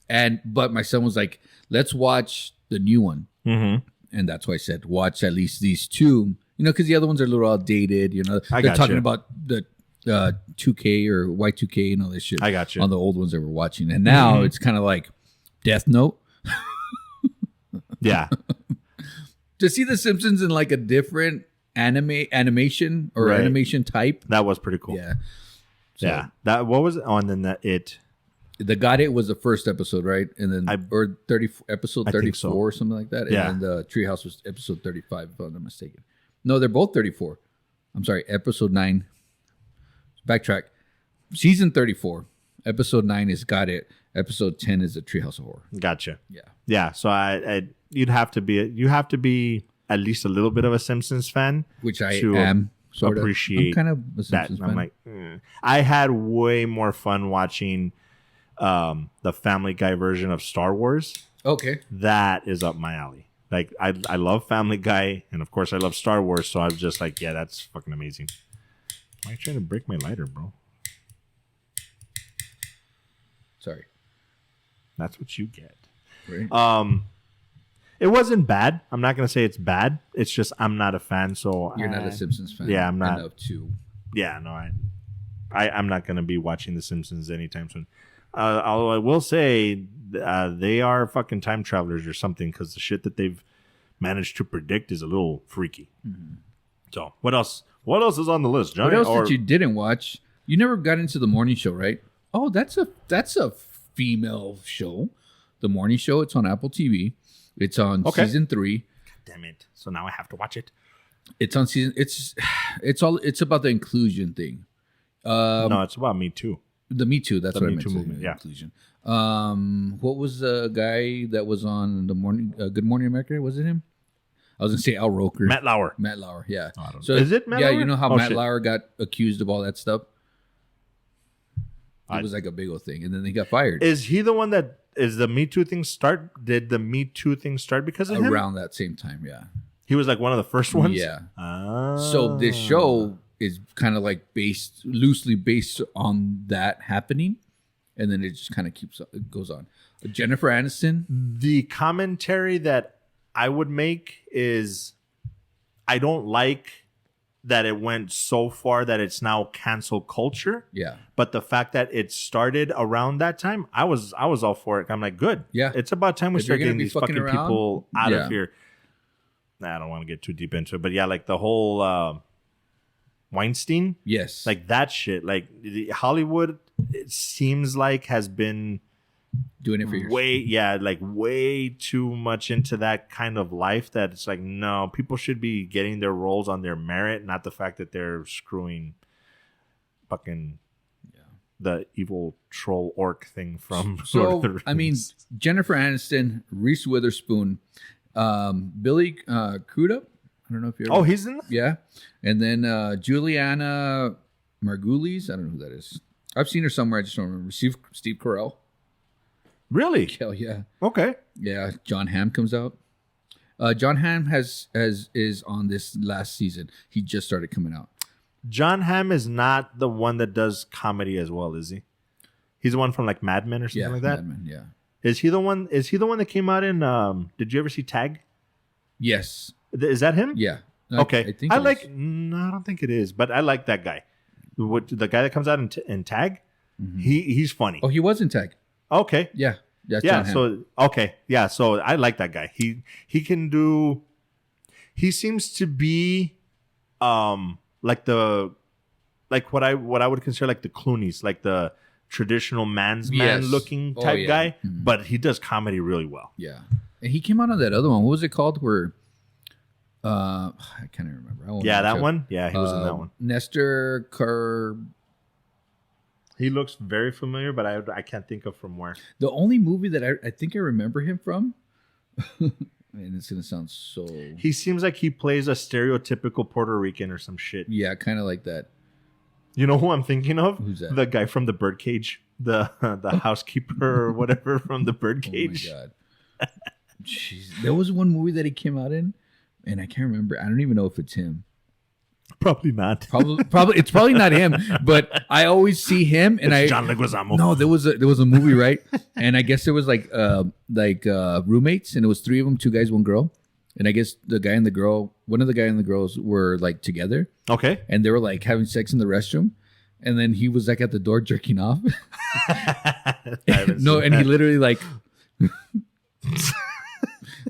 But my son was like, "Let's watch the new one," and that's why I said watch at least these 2. You know, because the other ones are a little outdated. You know, they're talking about the 2K or Y2K and all this shit. I got you on the old ones that we're watching, and now it's kind of like Death Note. Yeah, to see the Simpsons in like a different animation or animation type, that was pretty cool. Yeah, yeah. That what was it on The Got It was the first episode, right? And then episode 34 or something like that. And then the Treehouse was episode 35, if I'm not mistaken. No, they're both 34. I'm sorry, episode 9. Backtrack. Season 34. Episode 9 is Got It. Episode 10 is the Treehouse of Horror. Gotcha. Yeah. Yeah. So you have to be at least a little bit of a Simpsons fan, which I am. Sort appreciate of. I'm kind of a Simpsons fan. I'm like, I had way more fun watching the Family Guy version of Star Wars. Okay. That is up my alley. Like, I love Family Guy, and of course I love Star Wars, so I was just like, yeah, that's fucking amazing. Why are you trying to break my lighter, bro? Sorry. That's what you get. Right. It wasn't bad. I'm not going to say it's bad. It's just I'm not a fan, so... You're not a Simpsons fan. Yeah, I'm not. Enough to. Yeah, no, I'm not going to be watching The Simpsons anytime soon. Although I will say they are fucking time travelers or something, because the shit that they've managed to predict is a little freaky. Mm-hmm. So what else? What else is on the list, Johnny? What else that you didn't watch? You never got into the morning show, right? Oh, that's a female show. The morning show. It's on Apple TV. It's on season 3. God damn it! So now I have to watch it. It's on season. It's about the inclusion thing. No, it's about Me Too. The Me Too. That's the what Me I meant. Too movement. Yeah. Inclusion. What was the guy that was on the morning? Good Morning America. Was it him? I was gonna say Al Roker. Matt Lauer. Yeah. Oh, So is it Matt Lauer? Yeah, you know how Matt Lauer got accused of all that stuff. It was like a big old thing, and then he got fired. Is he the one that is the Me Too thing start? Did the Me Too thing start because of him? Around that same time, yeah. He was like one of the first ones. Yeah. Ah. So this show is kind of like loosely based on that happening, and then it just kind of it goes on. Jennifer Aniston. The commentary that I would make is I don't like that it went so far that it's now cancel culture. Yeah. But the fact that it started around that time, I was all for it. I'm like, good. Yeah. It's about time we If start you're gonna getting be these fucking fucking around, people out yeah. of here. Nah, I don't want to get too deep into it. But yeah, like the whole Weinstein. Yes. Like that shit. Like Hollywood, it seems like has been doing it for years. way too much into that kind of life that it's like, no, people should be getting their roles on their merit, not the fact that they're screwing fucking the evil troll orc thing from Lord of the Rings. I mean, Jennifer Aniston, Reese Witherspoon, Billy Crudup. I don't know if you're. Oh, he's in that? Yeah. And then Juliana Margulies. I don't know who that is. I've seen her somewhere. I just don't remember. Steve Carell. Really? Hell yeah. Okay. Yeah. John Hamm comes out. John Hamm is on this last season. He just started coming out. John Hamm is not the one that does comedy as well, is he? He's the one from like Mad Men or something like that. Mad Men, yeah. Is he the one that came out in? Did you ever see Tag? Yes. Is that him? Yeah. Okay. I think I don't think it is, but I like that guy. The guy that comes out in Tag, he's funny. Oh, he was in Tag. Okay. Yeah. That's Yeah. John Hamm. So okay. Yeah. So I like that guy. He can do. He seems to be, like what I would consider like the Clooney's, like the traditional man looking type guy, but he does comedy really well. Yeah. And he came out on that other one. What was it called? Where I can't even remember. That one. Yeah, he was in that one. Nestor Kerr. He looks very familiar, but I can't think of from where. The only movie that I think I remember him from, and it's gonna sound so. He seems like he plays a stereotypical Puerto Rican or some shit. Yeah, kind of like that. You know who I'm thinking of? Who's that? The guy from the Birdcage, the housekeeper or whatever from the Birdcage. Oh my god! Jeez, there was one movie that he came out in, and I can't remember. I don't even know if it's him. Probably not. Probably it's probably not him. But I always see him, and it's John Leguizamo. No, there was a movie, right? And I guess there was like roommates, and it was 3 of them, 2 guys, 1 girl. And I guess one of the guy and the girls were like together. Okay. And they were like having sex in the restroom. And then he was like at the door jerking off. He literally like.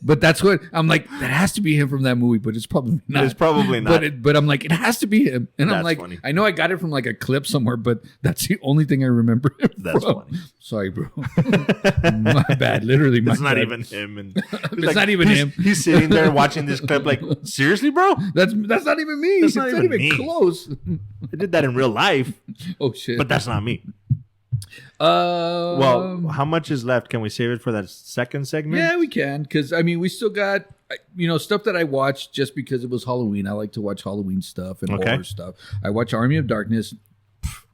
But that's what I'm like. That has to be him from that movie, but it's probably not. It's probably not. But I'm like, it has to be him. And I'm That's like, funny. I know I got it from like a clip somewhere, but that's the only thing I remember. That's funny. Sorry, bro. My bad. Literally, my It's not bad. even him. And It's not even him. He's sitting there watching this clip like, seriously, bro? That's not even me. That's It's not not even even me. close. I did that in real life, Oh shit. but that's not me. Well, how much is left? Can we save it for that second segment? yeah, we can, because I mean, we still got stuff that I watched just because it was Halloween. I like to watch Halloween stuff and horror stuff. I watch Army of Darkness,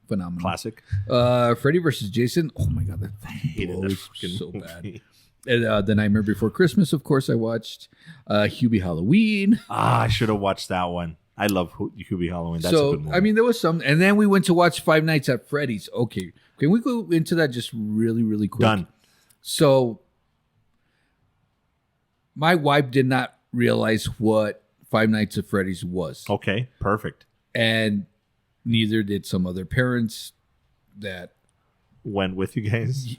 phenomenal Classic. Freddy versus Jason. Oh my god, that Hated that blows fucking so movie. bad. And The Nightmare Before Christmas, of course, I watched Hubie Halloween. I should have watched that one. I love Hubie Halloween. That's a good movie. I mean, there was some, and then we went to watch Five Nights at Freddy's. Okay, can we go into that just really, really quick? Done. So, my wife did not realize what Five Nights at Freddy's was, Okay, perfect. and neither did some other parents. That Went with you guys.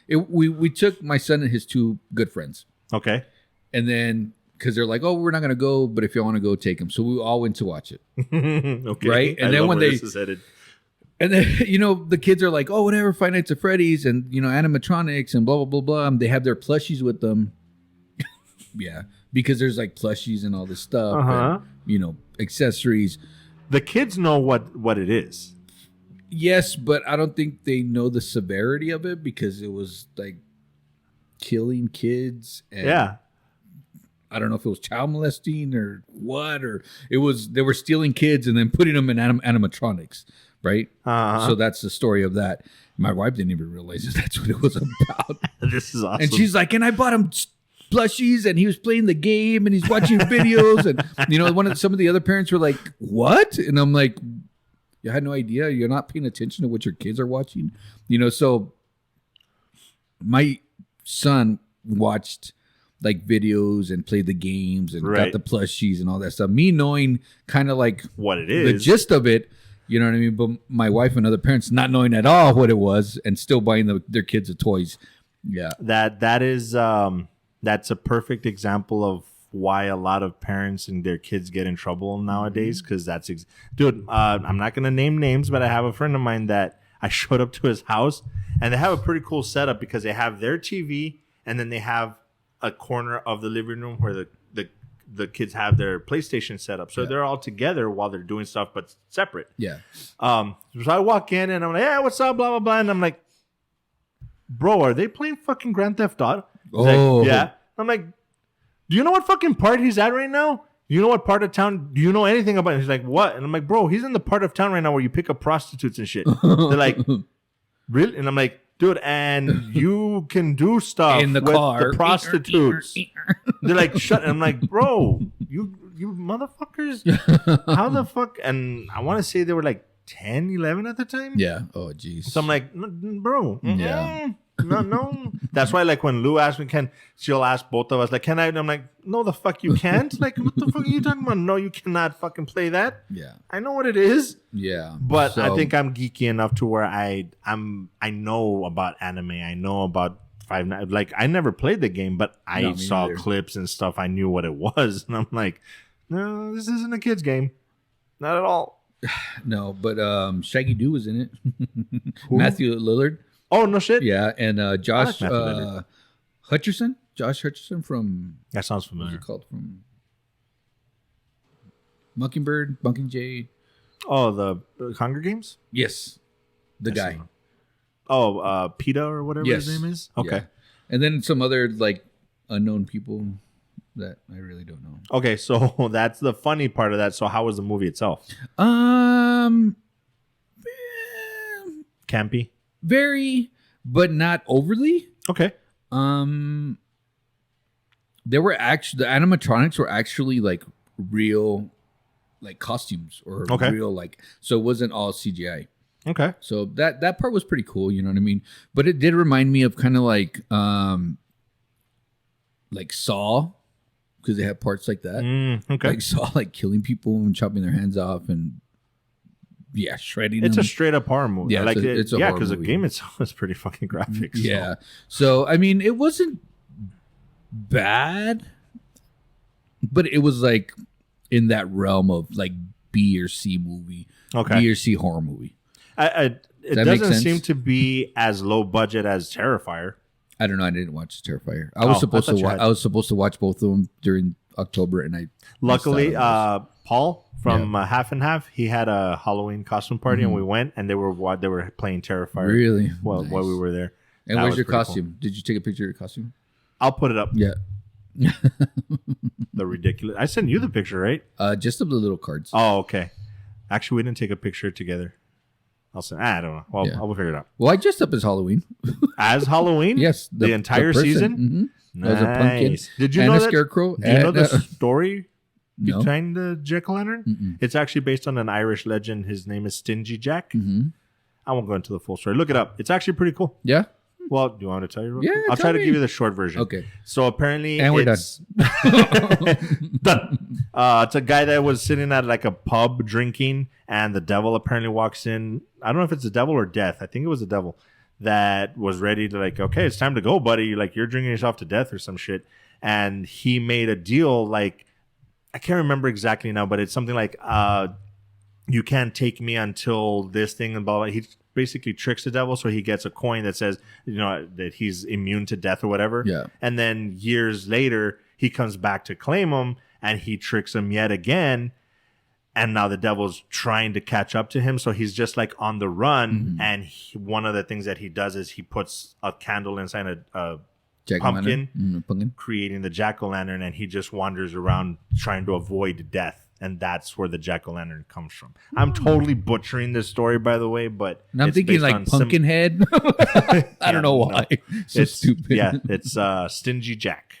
we took my son and his 2 good friends, Okay. and then because they're like, oh, we're not gonna go, but if you want to go, take them. So we all went to watch it. Okay. Right? And I then love when where they- this is headed. And then, the kids are like, oh, whatever, Five Nights at Freddy's and, animatronics and blah, blah, blah, blah. And they have their plushies with them. Yeah. Because there's like plushies and all this stuff. Uh-huh. And, accessories. The kids know what it is. Yes, but I don't think they know the severity of it because it was like killing kids. And Yeah. I don't know if it was child molesting or what, or they were stealing kids and then putting them in animatronics. Right? Uh-huh. So that's the story of that. My wife didn't even realize that's what it was about. This is awesome. And she's like, and I bought him plushies and he was playing the game and he's watching videos. And, some of the other parents were like, what? And I'm like, you had no idea. You're not paying attention to what your kids are watching. So my son watched like videos and played the games and got the plushies and all that stuff. Me knowing kind of like what it is, the gist of it, you know what I mean? But my wife and other parents not knowing at all what it was and still buying their kids the toys. Yeah. That is that's a perfect example of why a lot of parents and their kids get in trouble nowadays, because dude, I'm not going to name names, but I have a friend of mine that I showed up to his house, and they have a pretty cool setup because they have their TV and then they have a corner of the living room where the kids have their PlayStation set up. So they're all together while they're doing stuff, but separate. Yeah. So I walk in and I'm like, yeah, what's up, blah, blah, blah. And I'm like, bro, are they playing fucking Grand Theft Auto? He's like, yeah. I'm like, do you know what fucking part he's at right now? You know what part of town? Do you know anything about it? He's like, what? And I'm like, bro, he's in the part of town right now where you pick up prostitutes and shit. They're like, really? And I'm like, dude, and you can do stuff in the with car. The prostitutes. They're like, shut. And I'm like, bro, you motherfuckers. How the fuck? And I want to say they were like 10, 11 at the time. Yeah. Oh, geez. So I'm like, bro. Yeah. No. That's why, like, when Lou asks me, she'll ask both of us, like, can I? And I'm like, no, the fuck you can't. Like, what the fuck are you talking about? No, you cannot fucking play that. Yeah. I know what it is. Yeah. But I think I'm geeky enough to where I know about anime. I know about Five Nights. Like, I never played the game, but I saw clips and stuff. I knew what it was. And I'm like, no, this isn't a kid's game. Not at all. No, but Shaggy Doo was in it. Matthew Lillard. Oh, no shit. Yeah, and Josh Hutcherson. Josh Hutcherson from... That sounds familiar. What's it called? From Mockingjay. Oh, the Hunger Games? Yes. The guy. Oh, PETA or whatever his name is? Okay. Yeah. And then some other, like, unknown people that I really don't know. Okay, so that's the funny part of that. So how was the movie itself? Campy? Very, but not overly. Okay. There were actually, the animatronics were actually like real, like costumes or real, like, so it wasn't all CGI. Okay. So that part was pretty cool, you know what I mean? But it did remind me of kind of like Saw, because they had parts like that. Okay. Like Saw, like killing people and chopping their hands off and shredding It's them. a straight up horror movie. Yeah, like it's a horror because the movie. game itself is pretty fucking graphic. So. Yeah. So I mean, it wasn't bad, but it was like in that realm of like B or C movie, B or C horror movie. It doesn't seem to be as low budget as Terrifier. I don't know. I didn't watch Terrifier. I was supposed to watch. I was supposed to watch both of them during October, and I luckily Paul from Half and Half, he had a Halloween costume party, and we went, and they were playing Terrifier. Really? While we were there. And where's your costume? Cool. Did you take a picture of your costume? I'll put it up. Yeah. The ridiculous. I sent you the picture, right? Just of the little cards. Oh, okay. Actually, we didn't take a picture together. I'll say, I don't know. Well, I'll figure it out. Well, I dressed up as Halloween. As Halloween? Yes. The entire season? Mm-hmm. Nice. As a pumpkin. Did you and know a that? scarecrow. Do you know the story No. behind the Jack-o'-lantern? Mm-mm. It's actually based on an Irish legend. His name is Stingy Jack. Mm-hmm. I won't go into the full story. Look it up. It's actually pretty cool. Yeah. Well, do you want me to tell you real Yeah, quick? I'll tell try to me. give you the short version. Okay. So apparently And we're done. It's a guy that was sitting at like a pub drinking, and the devil apparently walks in. I don't know if it's the devil or death. I think it was the devil that was ready to like, okay, it's time to go, buddy. Like, you're drinking yourself to death or some shit. And he made a deal, like, I can't remember exactly now, but it's something like, you can't take me until this thing and blah, blah. He basically tricks the devil, so he gets a coin that says, you know, that he's immune to death or whatever. Yeah. And then years later, he comes back to claim him, and he tricks him yet again. And now the devil's trying to catch up to him, so he's just like on the run. Mm-hmm. And one of the things that he does is he puts a candle inside a pumpkin, pumpkin, creating the jack-o'-lantern, and he just wanders around trying to avoid death. and that's where the jack-o'-lantern comes from. I'm totally butchering this story, by the way, but And I'm it's thinking based like on Pumpkinhead. I don't know why. So it's stupid. Yeah, it's Stingy Jack.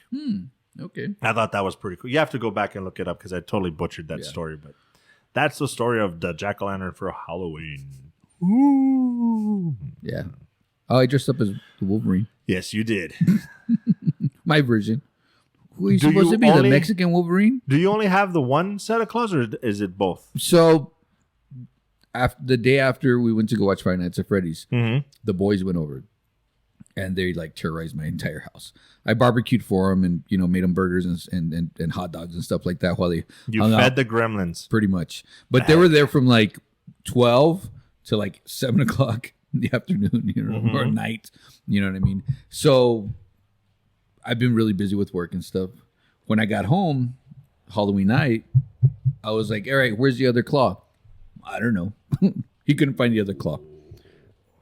Okay. I thought that was pretty cool. You have to go back and look it up because I totally butchered that story, but that's the story of the jack-o'-lantern for Halloween. Ooh. Yeah. Oh, I dressed up as the Wolverine. Yes, you did. My version. Who are you Do supposed you to be? only- The Mexican Wolverine? Do you only have the one set of clothes, or is it both? So, after the day after we went to go watch Five Nights at Freddy's, Mm-hmm. the boys went over, and they like terrorized my entire house. I barbecued for them, and made them burgers and hot dogs and stuff like that while they You hung fed out, the gremlins. pretty much. But they were there from like 12 to like 7 o'clock in the afternoon, or night. You know what I mean? So I've been really busy with work and stuff. When I got home, Halloween night, I was like, all right, where's the other claw? I don't know. He couldn't find the other claw.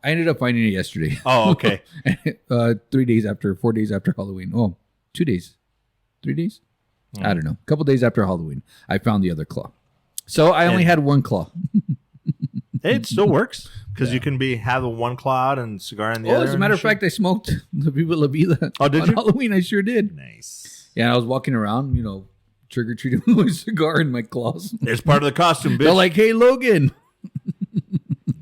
I ended up finding it yesterday. Oh, okay. 4 days after Halloween. Oh, 2 days. 3 days? I don't know. A couple days after Halloween, I found the other claw. So I only had one claw. It still works because you can have the one cloud and cigar in the other. As a matter of fact, I smoked the Viva La Vida. Oh, did on you? Halloween, I sure did. Nice. Yeah, I was walking around, trick-or-treating with my cigar in my claws. It's part of the costume, bitch. They're like, hey, Logan.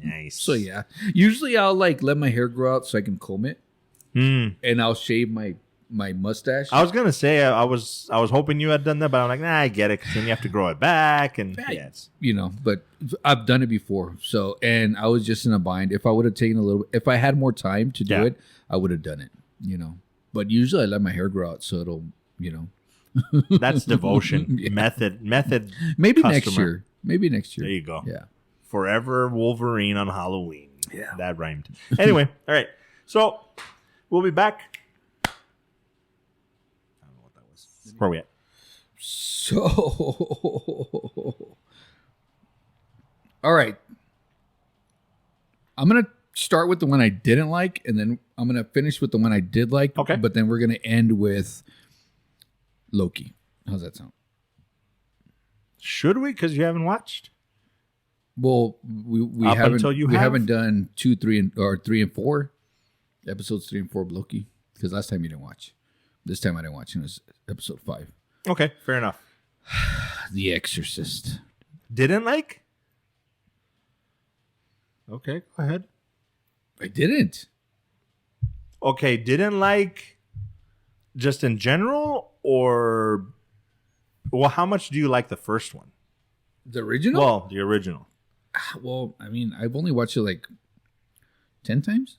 Nice. So, yeah. Usually I'll, let my hair grow out so I can comb it. And I'll shave my mustache. I was gonna say I was hoping you had done that, but I'm like, nah, I get it. Because then you have to grow it back, and But I've done it before. So, and I was just in a bind. If I would have taken if I had more time to do it, I would have done it, But usually I let my hair grow out so it'll, that's devotion. Method. Maybe customer. next year. Maybe next year. There you go. Yeah. Forever Wolverine on Halloween. Yeah. That rhymed. Anyway, all right. So we'll be back. I don't know what that was. Where are we at? So, all right. I'm going to start with the one I didn't like, and then I'm going to finish with the one I did like. Okay. But then we're going to end with Loki. How's that sound? Should we? Because you haven't watched. Well, we Up haven't until you we have? haven't done 2, 3, or 3 and 4 episodes 3 and 4 of Loki, because last time you didn't watch. This time I didn't watch. It was episode 5. Okay, fair enough. The Exorcist. Didn't like? Okay, go ahead. I didn't. Okay, didn't like just in general, or well, how much do you like the first one? The original? Well, the original. Well, I mean, I've only watched it like 10 times.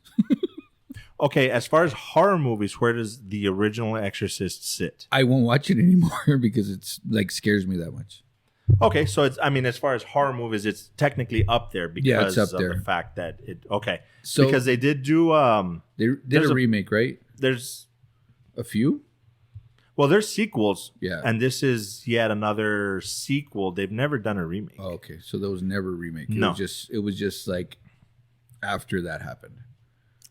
Okay, as far as horror movies, where does the original Exorcist sit? I won't watch it anymore because it's scares me that much. Okay, so it's, I mean, as far as horror movies, it's technically up there because it's up of there. the fact that it. Okay, So because they did do they did there's a a- remake, right? there's A few. there's sequels. Yeah. and this is yet another sequel. They've never done a remake. Oh, okay, so there was never a remake. No. It was just like after that happened.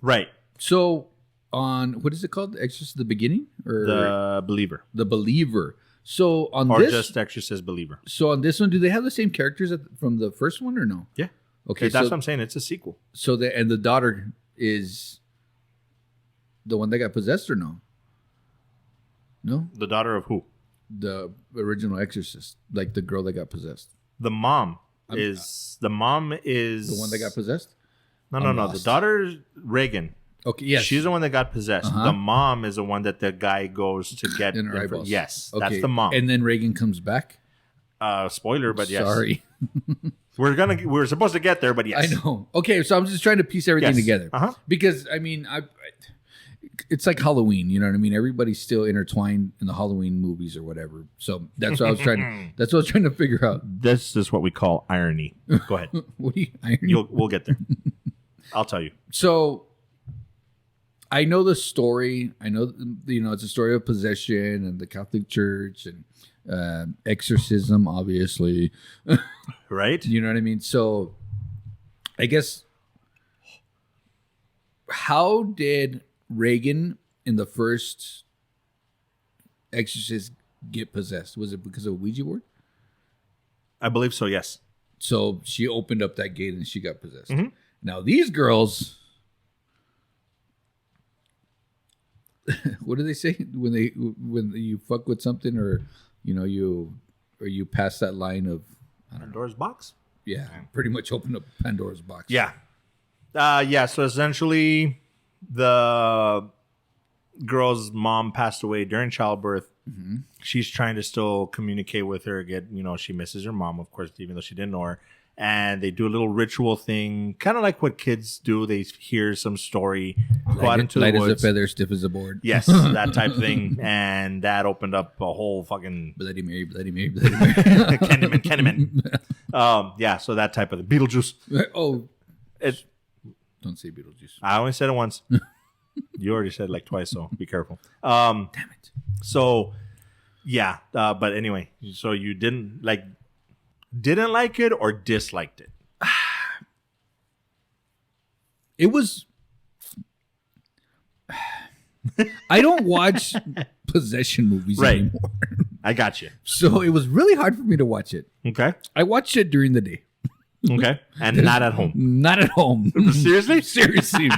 Right, So on what is it called? Exorcist the Beginning or the Believer, The Believer. So on or this, just Exorcist Believer. so on this one, do they have the same characters from the first one or no? Yeah. Okay, That's so what I'm saying. It's a sequel. the daughter is the one that got possessed or no? No, The daughter of who? the original Exorcist, like the girl that got possessed, The mom is the one that got possessed. No. I'm The lost. daughter Reagan. Okay, yes, She's the one that got possessed. Uh-huh. The mom is the one that the guy goes to get. in her eyeballs. Yes, Okay, that's the mom. And then Reagan comes back. Spoiler, but yes. Sorry, We're supposed to get there, but yes. I know. Okay, so I'm just trying to piece everything Yes. together Uh-huh. because I mean, it's like Halloween. You know what I mean? Everybody's still intertwined in the Halloween movies or whatever. So that's what I was trying. That's what I was trying to figure out. This is what we call irony. Go ahead. What do you? Irony? We'll get there. I'll tell you. So I know the story. I know it's a story of possession and the Catholic Church and exorcism, obviously. Right? You know what I mean? So I guess how did Reagan in the first Exorcist get possessed? Was it because of a Ouija board? I believe so, yes. So she opened up that gate and she got possessed. Now these girls, what do they say when you fuck with something, or you pass that line of Pandora's box? Yeah, pretty much open up Pandora's box. Yeah. So essentially the girl's mom passed away during childbirth. She's trying to still communicate with her, she misses her mom, of course, even though she didn't know her. And they do a little ritual thing, kind of like what kids do. They hear some story, go out into the woods. Light as a feather, stiff as a board. Yes, that type thing. And that opened up a whole fucking... Bloody Mary, Bloody Mary, Bloody Mary. Candyman. So that type of thing. Beetlejuice. Don't say Beetlejuice. I only said it once. You already said it like twice, so be careful. Damn it. So, yeah. But anyway, so you didn't like it or disliked it? It was... I don't watch possession movies anymore. I got you. So it was really hard for me to watch it. Okay. I watched it during the day. Okay. And not at home. Not at home. Seriously? Seriously.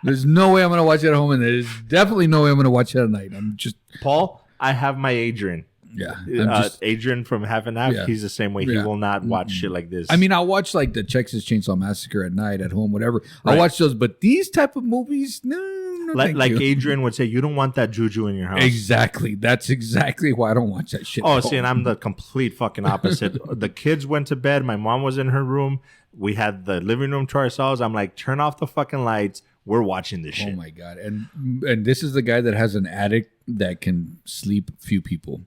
There's no way I'm going to watch it at home, and there's definitely no way I'm going to watch it at night. I'm just... Paul, I have my Adrian. Yeah. Adrian from Half and Half, he's the same way. He will not watch shit like this. I mean, I'll watch like the Texas Chainsaw Massacre at night, at home, whatever. I'll watch those, but these type of movies, no. Like Adrian would say, you don't want that juju in your house. Exactly. That's exactly why I don't watch that shit. And I'm the complete fucking opposite. The kids went to bed. My mom was in her room. We had the living room to ourselves. I'm like, turn off the fucking lights. We're watching this shit. Oh my God. And this is the guy that has an attic that can sleep few people.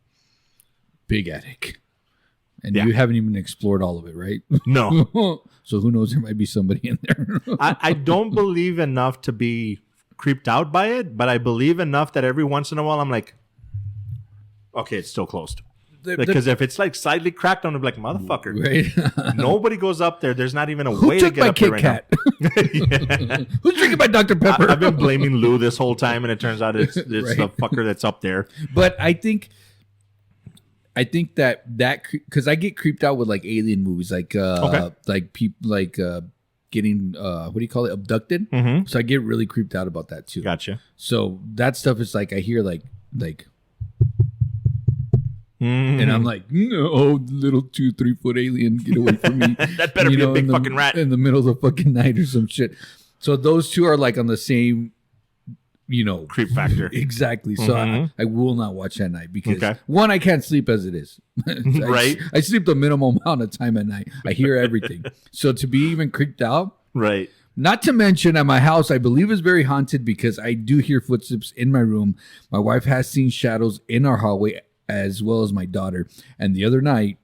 Big attic. And you haven't even explored all of it, right? No. So who knows? There might be somebody in there. I don't believe enough to be creeped out by it, but I believe enough that every once in a while I'm like, okay, it's still closed. Because if it's like slightly cracked, I'm gonna be like, motherfucker. Right? Nobody goes up there. There's not even a way to get up there right now. Who's drinking my Dr. Pepper? I've been blaming Lou this whole time, and it turns out it's the fucker that's up there. But I think that because I get creeped out with like alien movies, like people getting what do you call it, abducted. So I get really creeped out about that too. Gotcha. So that stuff is like I hear like and I'm like, no, little 2-3 foot alien, get away from me. That better be a big fucking rat in the middle of the fucking night or some shit. So those two are like on the same, creep factor. Exactly. So I will not watch at night because one, I can't sleep as it is. Right. I sleep the minimum amount of time at night. I hear everything. So to be even creeped out. Right. Not to mention at my house, I believe is very haunted because I do hear footsteps in my room. My wife has seen shadows in our hallway as well as my daughter. And the other night,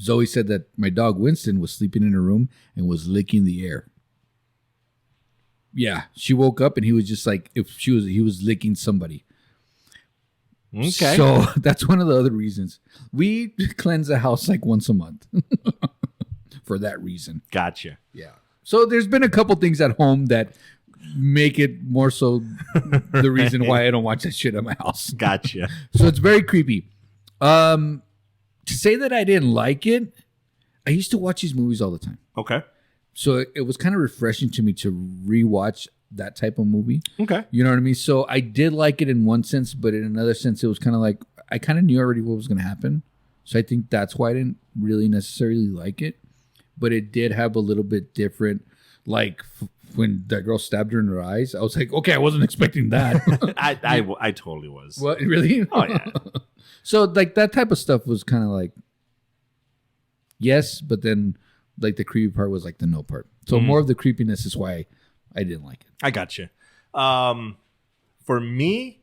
Zoe said that my dog Winston was sleeping in her room and was licking the air. Yeah, she woke up and he was just like he was licking somebody. Okay. So that's one of the other reasons. We cleanse the house like once a month for that reason. Gotcha. Yeah. So there's been a couple things at home that make it more so the reason why I don't watch that shit at my house. Gotcha. So it's very creepy. To say that I didn't like it, I used to watch these movies all the time. Okay. So it was kind of refreshing to me to rewatch that type of movie. Okay. You know what I mean? So I did like it in one sense, but in another sense, it was kind of like I kind of knew already what was going to happen. So I think that's why I didn't really necessarily like it. But it did have a little bit different, like when that girl stabbed her in her eyes. I was like, okay, I wasn't expecting that. I totally was. What, really? Oh, yeah. So like that type of stuff was kind of like, yes, but then like the creepy part was like the no part. So more of the creepiness is why I didn't like it. I got you. For me,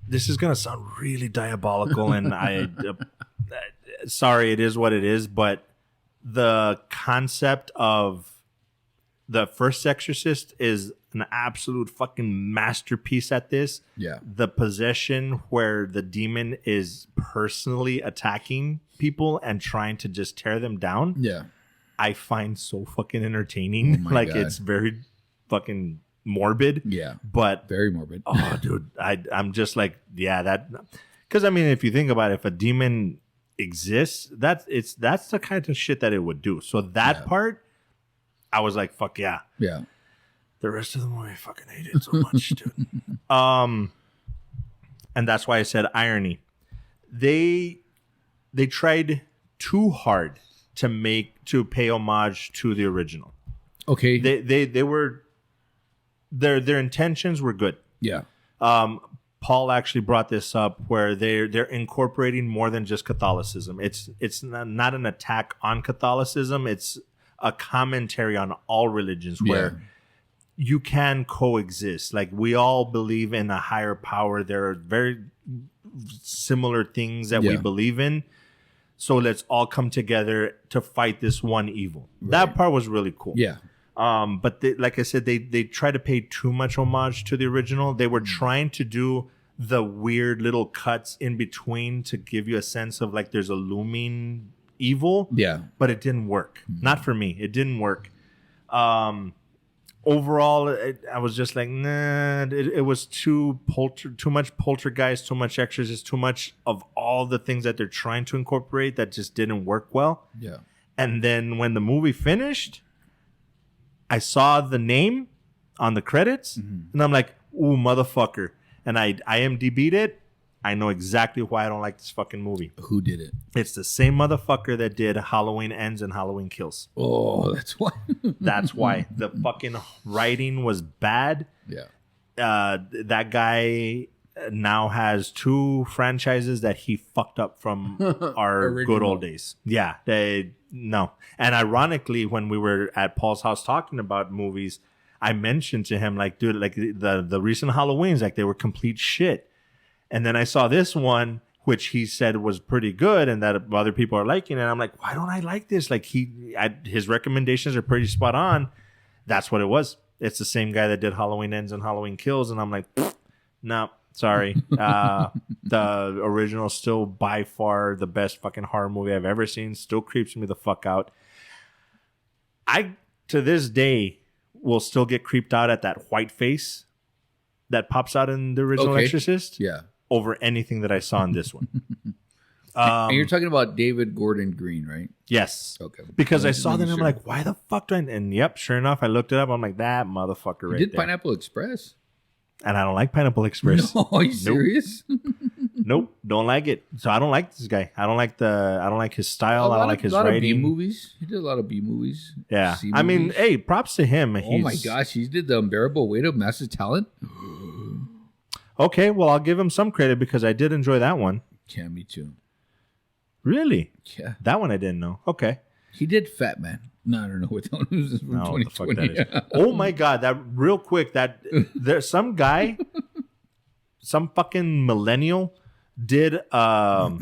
this is going to sound really diabolical, and sorry, it is what it is, but the concept of the first Exorcist is an absolute fucking masterpiece at this. Yeah. The possession where the demon is personally attacking people and trying to just tear them down. Yeah. I find so fucking entertaining. Oh like God. It's very fucking morbid. Yeah. But very morbid. Oh, dude, I'm just like, yeah, that, because I mean, if you think about it, if a demon exists, that's the kind of shit that it would do. So that part, I was like, fuck yeah. Yeah. The rest of the movie, I fucking hate it so much, dude. And that's why I said irony. They tried too hard to pay homage to the original. Okay. They were their intentions were good. Yeah. Paul actually brought this up where they're incorporating more than just Catholicism. It's not an attack on Catholicism. It's a commentary on all religions where you can coexist. Like, we all believe in a higher power. There are very similar things that we believe in. So let's all come together to fight this one evil. Right. That part was really cool. Yeah. But like I said, they try to pay too much homage to the original. They were trying to do the weird little cuts in between to give you a sense of like there's a looming evil. Yeah. But it didn't work. Not for me. It didn't work. Overall, I was just like, nah. It was too much poltergeist, too much exorcist, too much of all the things that they're trying to incorporate that just didn't work well. Yeah. And then when the movie finished, I saw the name on the credits, and I'm like, ooh, motherfucker. And I IMDb'd it. I know exactly why I don't like this fucking movie. Who did it? It's the same motherfucker that did Halloween Ends and Halloween Kills. Oh, that's why. That's why. The fucking writing was bad. Yeah. That guy now has 2 franchises that he fucked up from our good old days. Yeah. No. And ironically, when we were at Paul's house talking about movies, I mentioned to him, like, dude, like the recent Halloweens, like, they were complete shit. And then I saw this one, which he said was pretty good and that other people are liking it. And I'm like, why don't I like this? Like, his recommendations are pretty spot on. That's what it was. It's the same guy that did Halloween Ends and Halloween Kills. And I'm like, no, sorry. The original still by far the best fucking horror movie I've ever seen. Still creeps me the fuck out. I, to this day, will still get creeped out at that white face that pops out in the original Exorcist. Yeah. Over anything that I saw in this one. And you're talking about David Gordon Green, right? Yes. Okay. Because I saw that and I'm like, why the fuck do I... And yep, sure enough, I looked it up. I'm like, that motherfucker right there. Did Pineapple Express. And I don't like Pineapple Express. No, are you serious? Nope, don't like it. So I don't like this guy. I don't like his style. I don't like his writing. A lot of B movies. He did a lot of B movies. Yeah. C I mean, hey, props to him. Oh my gosh, he did The Unbearable Weight of Massive Talent. Okay, well, I'll give him some credit because I did enjoy that one. Yeah, me too. Really? Yeah. That one I didn't know. Okay. He did Fat Man. No, I don't know what that one was from 2020. What the fuck that is. Oh my God, that real quick, that there's some guy, some fucking millennial did a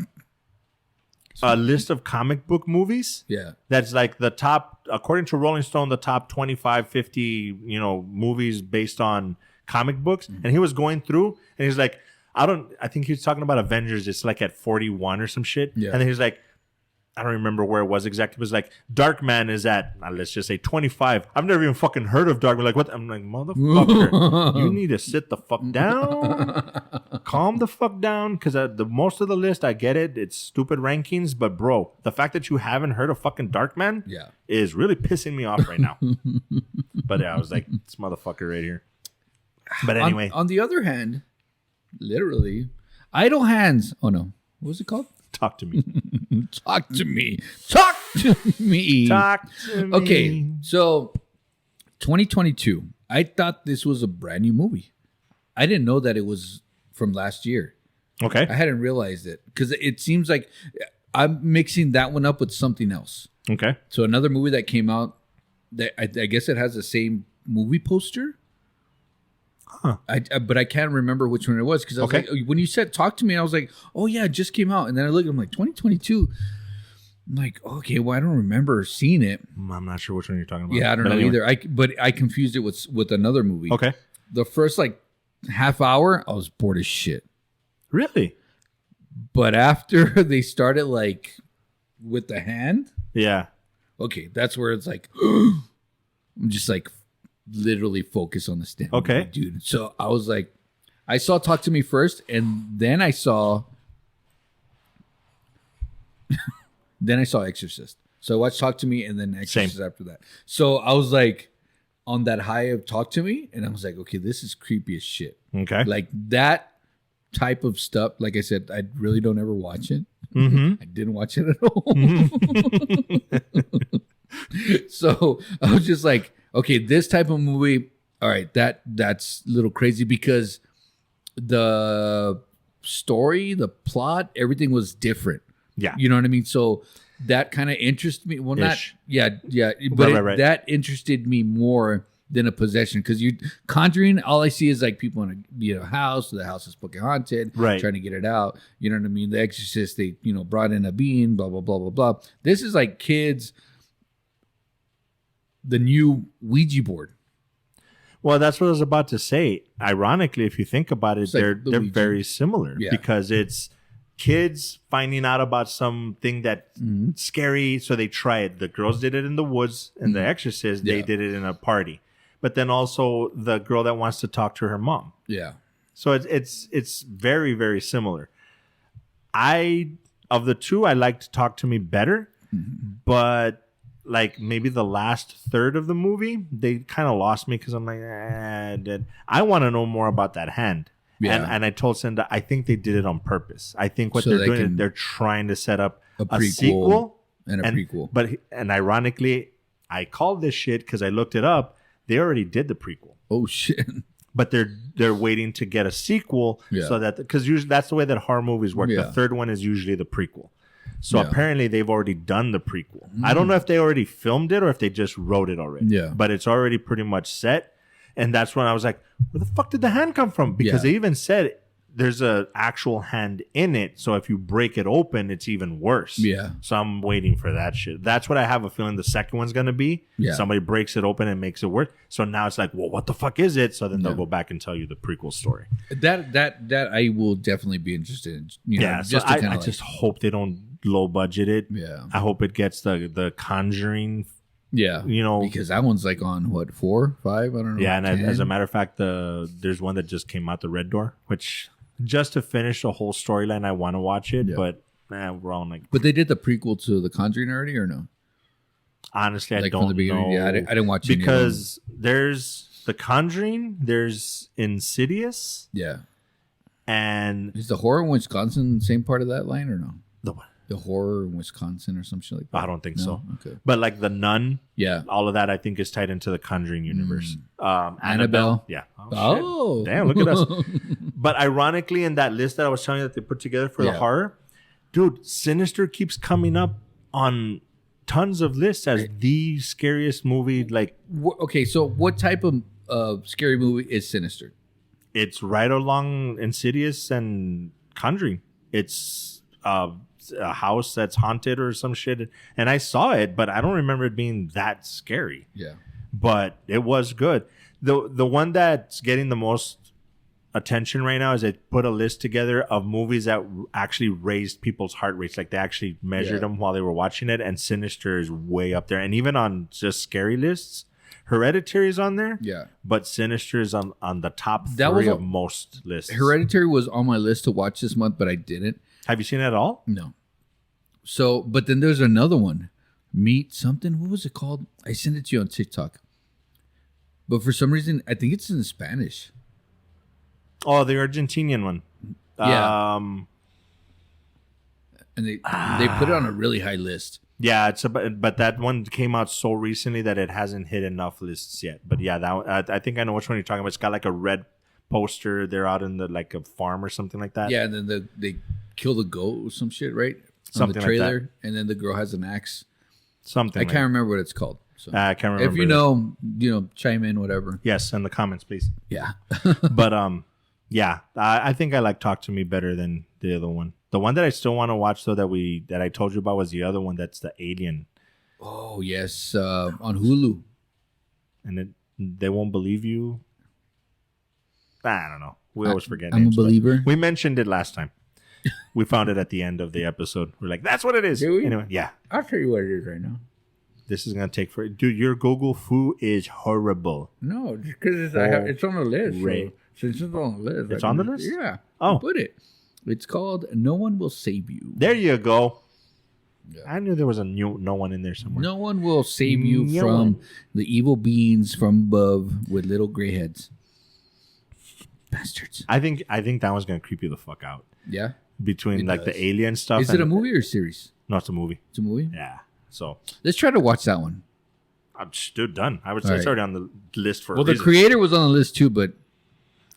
list of comic book movies. Yeah. That's like the top, according to Rolling Stone, the top 25, 50, movies based on comic books. And he was going through and he's like, I think he was talking about Avengers. It's like at 41 or some shit. Yeah. And then he's like, I don't remember where it was exactly. It was like Darkman is at, let's just say 25. I've never even fucking heard of Darkman. Like, what? I'm like, motherfucker, you need to sit the fuck down. Calm the fuck down. Because the most of the list, I get it. It's stupid rankings. But bro, the fact that you haven't heard of fucking Darkman is really pissing me off right now. But yeah, I was like, this motherfucker right here. But anyway. On the other hand, literally, Idle Hands. Oh no. What was it called? Talk to me. Talk to me. Talk to me. Talk to me. Okay, so 2022. I thought this was a brand new movie. I didn't know that it was from last year. Okay. I hadn't realized it because it seems like I'm mixing that one up with something else. Okay. So another movie that came out that I guess it has the same movie poster. Huh. But I can't remember which one it was because I was like, when you said talk to me, I was like, oh yeah, it just came out. And then I looked, I'm like, 2022. I'm like, okay, well, I don't remember seeing it. I'm not sure which one you're talking about. Yeah, I don't know either. But I confused it with another movie. Okay. The first like half hour, I was bored as shit. Really? But after they started like with the hand. Yeah. Okay, that's where it's like, I'm just like, literally focus on the stand. Okay. Dude. So I was like, I saw Talk to Me first, and then I saw Then I saw Exorcist. So I watched Talk to Me and then Exorcist after that. So I was like on that high of Talk to Me, and I was like, okay, this is creepy as shit. Okay. Like that type of stuff. Like I said, I really don't ever watch it. Mm-hmm. I didn't watch it at all. So I was just like, okay, this type of movie, all right, that's a little crazy because the story, the plot, everything was different. Yeah. You know what I mean? So that kind of interested me. Well, Ish. yeah. But Right. that interested me more than a possession because Conjuring, all I see is like people in a house, the house is fucking haunted, Right. trying to get it out. You know what I mean? The Exorcist, they brought in a being, blah blah blah blah blah. This is like kids, the new Ouija board. Well, that's what I was about to say. Ironically, if you think about it, It's like they're Luigi. very similar because it's kids finding out about something that's scary, so they try it. The girls did it in the woods, and The Exorcist, they did it in a party. But then also the girl that wants to talk to her mom. Yeah. So it's very, very similar. Of the two, I liked Talk to Me better, but like maybe the last third of the movie, they kind of lost me because I'm like, I want to know more about that hand. Yeah. And I told Cinda, I think they did it on purpose. I think what So they're they doing can- is they're trying to set up A a prequel sequel and a prequel. But ironically, I called this shit because I looked it up. They already did the prequel. Oh shit. But they're waiting to get a sequel so that because usually that's the way that horror movies work. Yeah. The third one is usually the prequel. So Yeah. apparently they've already done the prequel. I don't know if they already filmed it or if they just wrote it already. Yeah. But it's already pretty much set. And that's when I was like, where the fuck did the hand come from? Because Yeah. they even said there's a actual hand in it. So if you break it open, it's even worse. Yeah. So I'm waiting for that shit. That's what I have a feeling the second one's going to be. Yeah. Somebody breaks it open and makes it worse. So now it's like, well, what the fuck is it? So then they'll Yeah. go back and tell you the prequel story. That I will definitely be interested in. You know, Yeah. So just to I kind of just hope they don't low budget it. yeah. I hope it gets the Conjuring, Yeah. you know. Because that one's like on what, 4, 5? I don't know. Yeah. And 10? as a matter of fact, there's one that just came out, The Red Door, which just to finish the whole storyline, I want to watch it. Yeah. But we're all like, But they did the prequel to The Conjuring already, or no? honestly, I Like don't from the beginning. know. Yeah, I didn't watch any of them. because there's The Conjuring, there's Insidious, Yeah. and Is the horror in Wisconsin the same part of that line or no? the one. The horror in Wisconsin or some shit like that? I don't think No? so. Okay. But like The Nun, Yeah. all of that I think is tied into the Conjuring universe. Annabelle. Yeah. Oh. Shit. Damn, look at us. But ironically, in that list that I was telling you that they put together for the Yeah. horror, dude, Sinister keeps coming up on tons of lists as the scariest movie. Like, Okay, so what type of scary movie is Sinister? it's right along Insidious and Conjuring. It's a house that's haunted or some shit. And I saw it, but I don't remember it being that scary. Yeah. But it was good. The one that's getting the most attention right now is they put a list together of movies that actually raised people's heart rates. Like they actually measured them while they were watching it, and Sinister is way up there. And even on just scary lists, Hereditary is on there. Yeah. But Sinister is on the top That was three a- of most lists. Hereditary was on my list to watch this month, but I didn't. Have you seen it at all? No. So, but then there's another one. Meet something. What was it called? I sent it to you on TikTok. But for some reason, I think it's in Spanish. Oh, the Argentinian one. Yeah. And they put it on a really high list. Yeah, but that one came out so recently that it hasn't hit enough lists yet. But yeah, I think I know which one you're talking about. It's got like a red poster. They're out in like a farm or something like that. Yeah, and then they kill the goat or some shit, right? Something on like the that. trailer, and then the girl has an axe. Something. I can't remember what it's called. So I can't remember. if you know, chime in, whatever. Yes, in the comments, please. Yeah. But yeah, I think I like Talk to Me better than the other one. The one that I still want to watch though that I told you about was the other one. That's the Alien, Oh yes, on Hulu. and they won't believe you. I don't know. We always forget. I'm a names, but believer. We mentioned it last time. We found it at the end of the episode. We're like, that's what it is. Did we? Anyway, yeah. I'll tell you what it is right now. This is gonna take for dude. Your Google foo is horrible. No, just because Oh, it's on the list. Ray. So since it's on the list, It's I on can the list? Yeah. Oh. Put it. It's called "No One Will Save You." There you go. Yeah. I knew there was a no one in there somewhere. No one will save you No from one. the evil beings from above with little gray heads. Bastards. I think that one's gonna creep you the fuck out. Yeah. Between It like does. the alien stuff. Is it a movie or a series? No, it's a movie. It's a movie? Yeah. So, Let's try to watch that one. I'm still done. I would All say it's right. already on the list for. Well, a the reason. creator was on the list too, but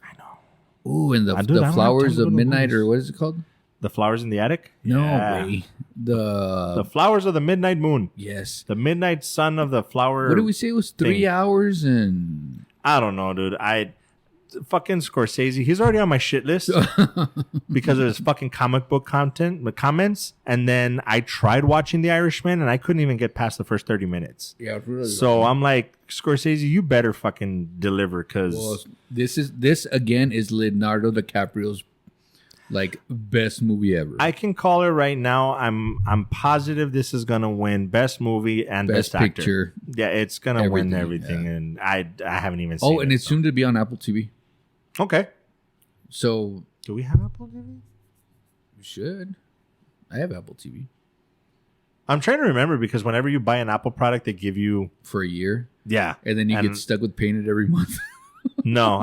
I know. ooh, and Dude, I don't have Flowers time to of go to Midnight, movies. or what is it called? The Flowers in the Attic. No Yeah. way. The Flowers of the Midnight Moon. Yes. The Midnight Sun of the Flower. What did we say? It was 3 thing. hours and I don't know, dude. Fucking Scorsese. He's already on my shit list because of his fucking comic book comments. And then I tried watching The Irishman and I couldn't even get past the first 30 minutes. yeah. Really So I'm like, Scorsese, you better fucking deliver because well, this again is Leonardo DiCaprio's like best movie ever. I can call it right now. I'm positive this is gonna win best movie and Best best, actor. picture. Yeah, it's gonna win Everything, everything, yeah. and I haven't even seen. Oh, and it, it's so. soon to be on Apple TV. Okay. So Do we have Apple TV? you should. I have Apple TV I'm trying to remember because whenever you buy an Apple product, they give you for a year, yeah. and then you get stuck with paying it every month. No,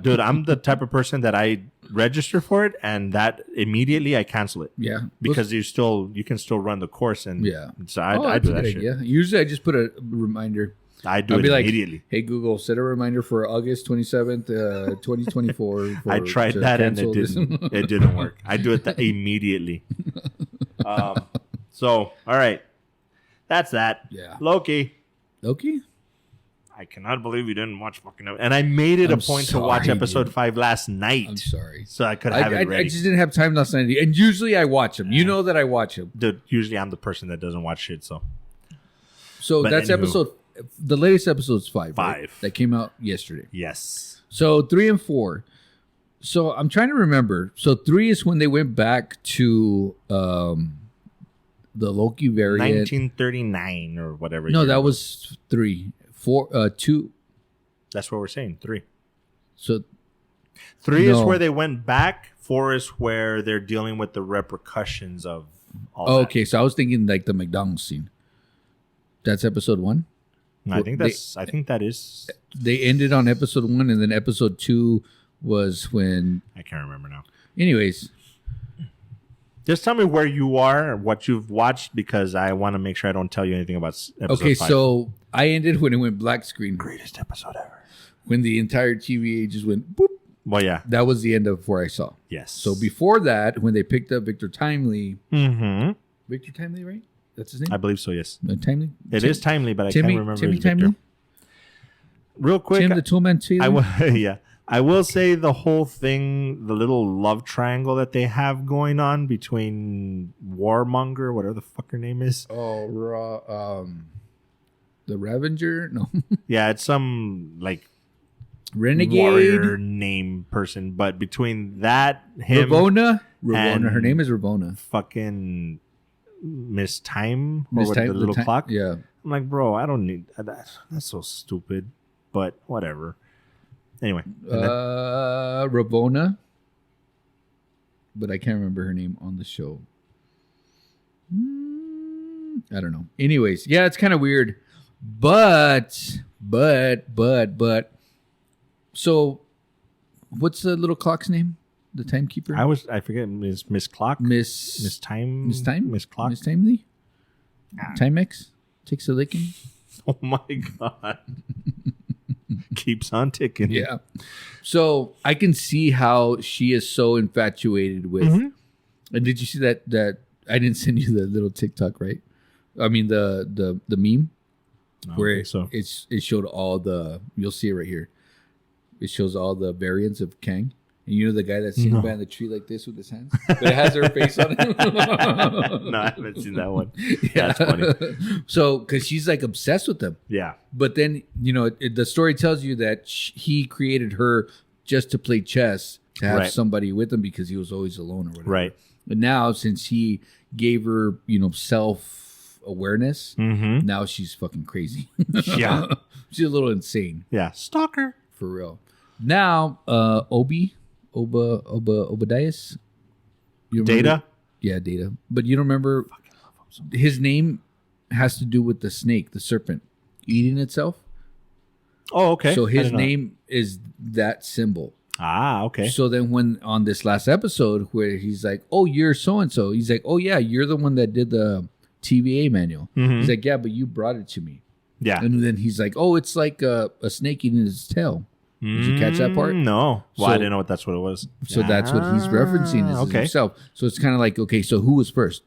dude. I'm the type of person that I register for it, and that immediately I cancel it Yeah, because you can still run the course, and Yeah. So Oh, I that's do a that good shit. idea. Usually, I just put a reminder. I do I'll it be like, immediately. "Hey Google, set a reminder for August 27th, 2024." I tried to that and it cancel this." didn't. It didn't work. I do it immediately. So all right, that's that. Yeah. Loki. Loki. I cannot believe you didn't watch fucking. And I made it I'm a point to watch sorry, episode dude. 5 last night, I'm sorry. so I could have it I ready. just didn't have time last night, and usually I watch them. You know that I watch them. Dude, usually I'm the person that doesn't watch shit. So So But that's anywho. episode. The latest episode is 5. Right? 5. That came out yesterday. yes, So 3 and 4. So I'm trying to remember. So 3 is when they went back to the Loki variant. 1939 or whatever. No, year. that was 3. 4. 2. That's what we're saying. 3. So 3 is No. where they went back. 4 is where they're dealing with the repercussions of all that. okay. So I was thinking like the McDonald's scene. That's episode 1. I think that is. They ended on episode 1, and then episode 2 was when. I can't remember now. Anyways, Just tell me where you are, what you've watched, because I want to make sure I don't tell you anything about episode okay. 5. So I ended when it went black screen. Greatest episode ever. When the entire TVA just went boop. Well, yeah. That was the end of where I saw. Yes. So before that, when they picked up Victor Timely, Mm-hmm. Victor Timely, right? That's his name. I believe so, yes. Timely. It is timely, but I Timmy. can't remember Timmy his Victor. Timely. Real quick, Tim the Toolman Taylor. I will, yeah. I will say the whole thing, the little love triangle that they have going on between Warmonger, whatever the fuck her name is. The Ravager. No. Yeah, it's some like Renegade. warrior name person, but between that, him, Ravona. and- Her name is Ravona. fucking Miss Time, or Miss what, Time- the little clock. Yeah. I'm like, bro, I don't need that. That's so stupid, but whatever. Anyway, and then- Ravona. But I can't remember her name on the show. I don't know. Anyways, yeah, it's kind of weird. But. So, what's the little clock's name? The timekeeper? I forget Miss Clock, Miss Time, Miss Time? Miss Clock. Miss Timely? Timex? Takes a licking? Oh my god, keeps on ticking. Yeah. So I can see how she is so infatuated with. Mhm. And did you see that I didn't send you the little TikTok, right? I mean the meme where so. it showed all the, you'll see it right here. It shows all the variants of Kang. And you know the guy that's sitting No. behind the tree like this with his hands? But it has her face on it. No, I haven't seen that one. Yeah. That's funny. So, because she's like obsessed with them. Yeah, But then, you know, the story tells you that he created her just to play chess, to have Right. somebody with him because he was always alone or whatever. right. And now, since he gave her, you know, self-awareness, Mm-hmm. now she's fucking crazy. Yeah. She's a little insane, Yeah, stalker. for real. Now, Obadias. You remember- Data. Yeah, Data. But you don't remember his name has to do with the snake, the serpent, eating itself. Oh, okay. So I his didn't know. name is that symbol. Ah, okay. So then when on this last episode where he's like, oh, you're so-and-so. He's like, oh, yeah, you're the one that did the TVA manual. Mhm. He's like, yeah, but you brought it to me. Yeah. And then he's like, oh, it's like a snake eating his tail. Did you catch that part? No. Well, I So- didn't know that's what it was. So that's what he's referencing is okay. himself. So it's kind of like, okay, so who was first?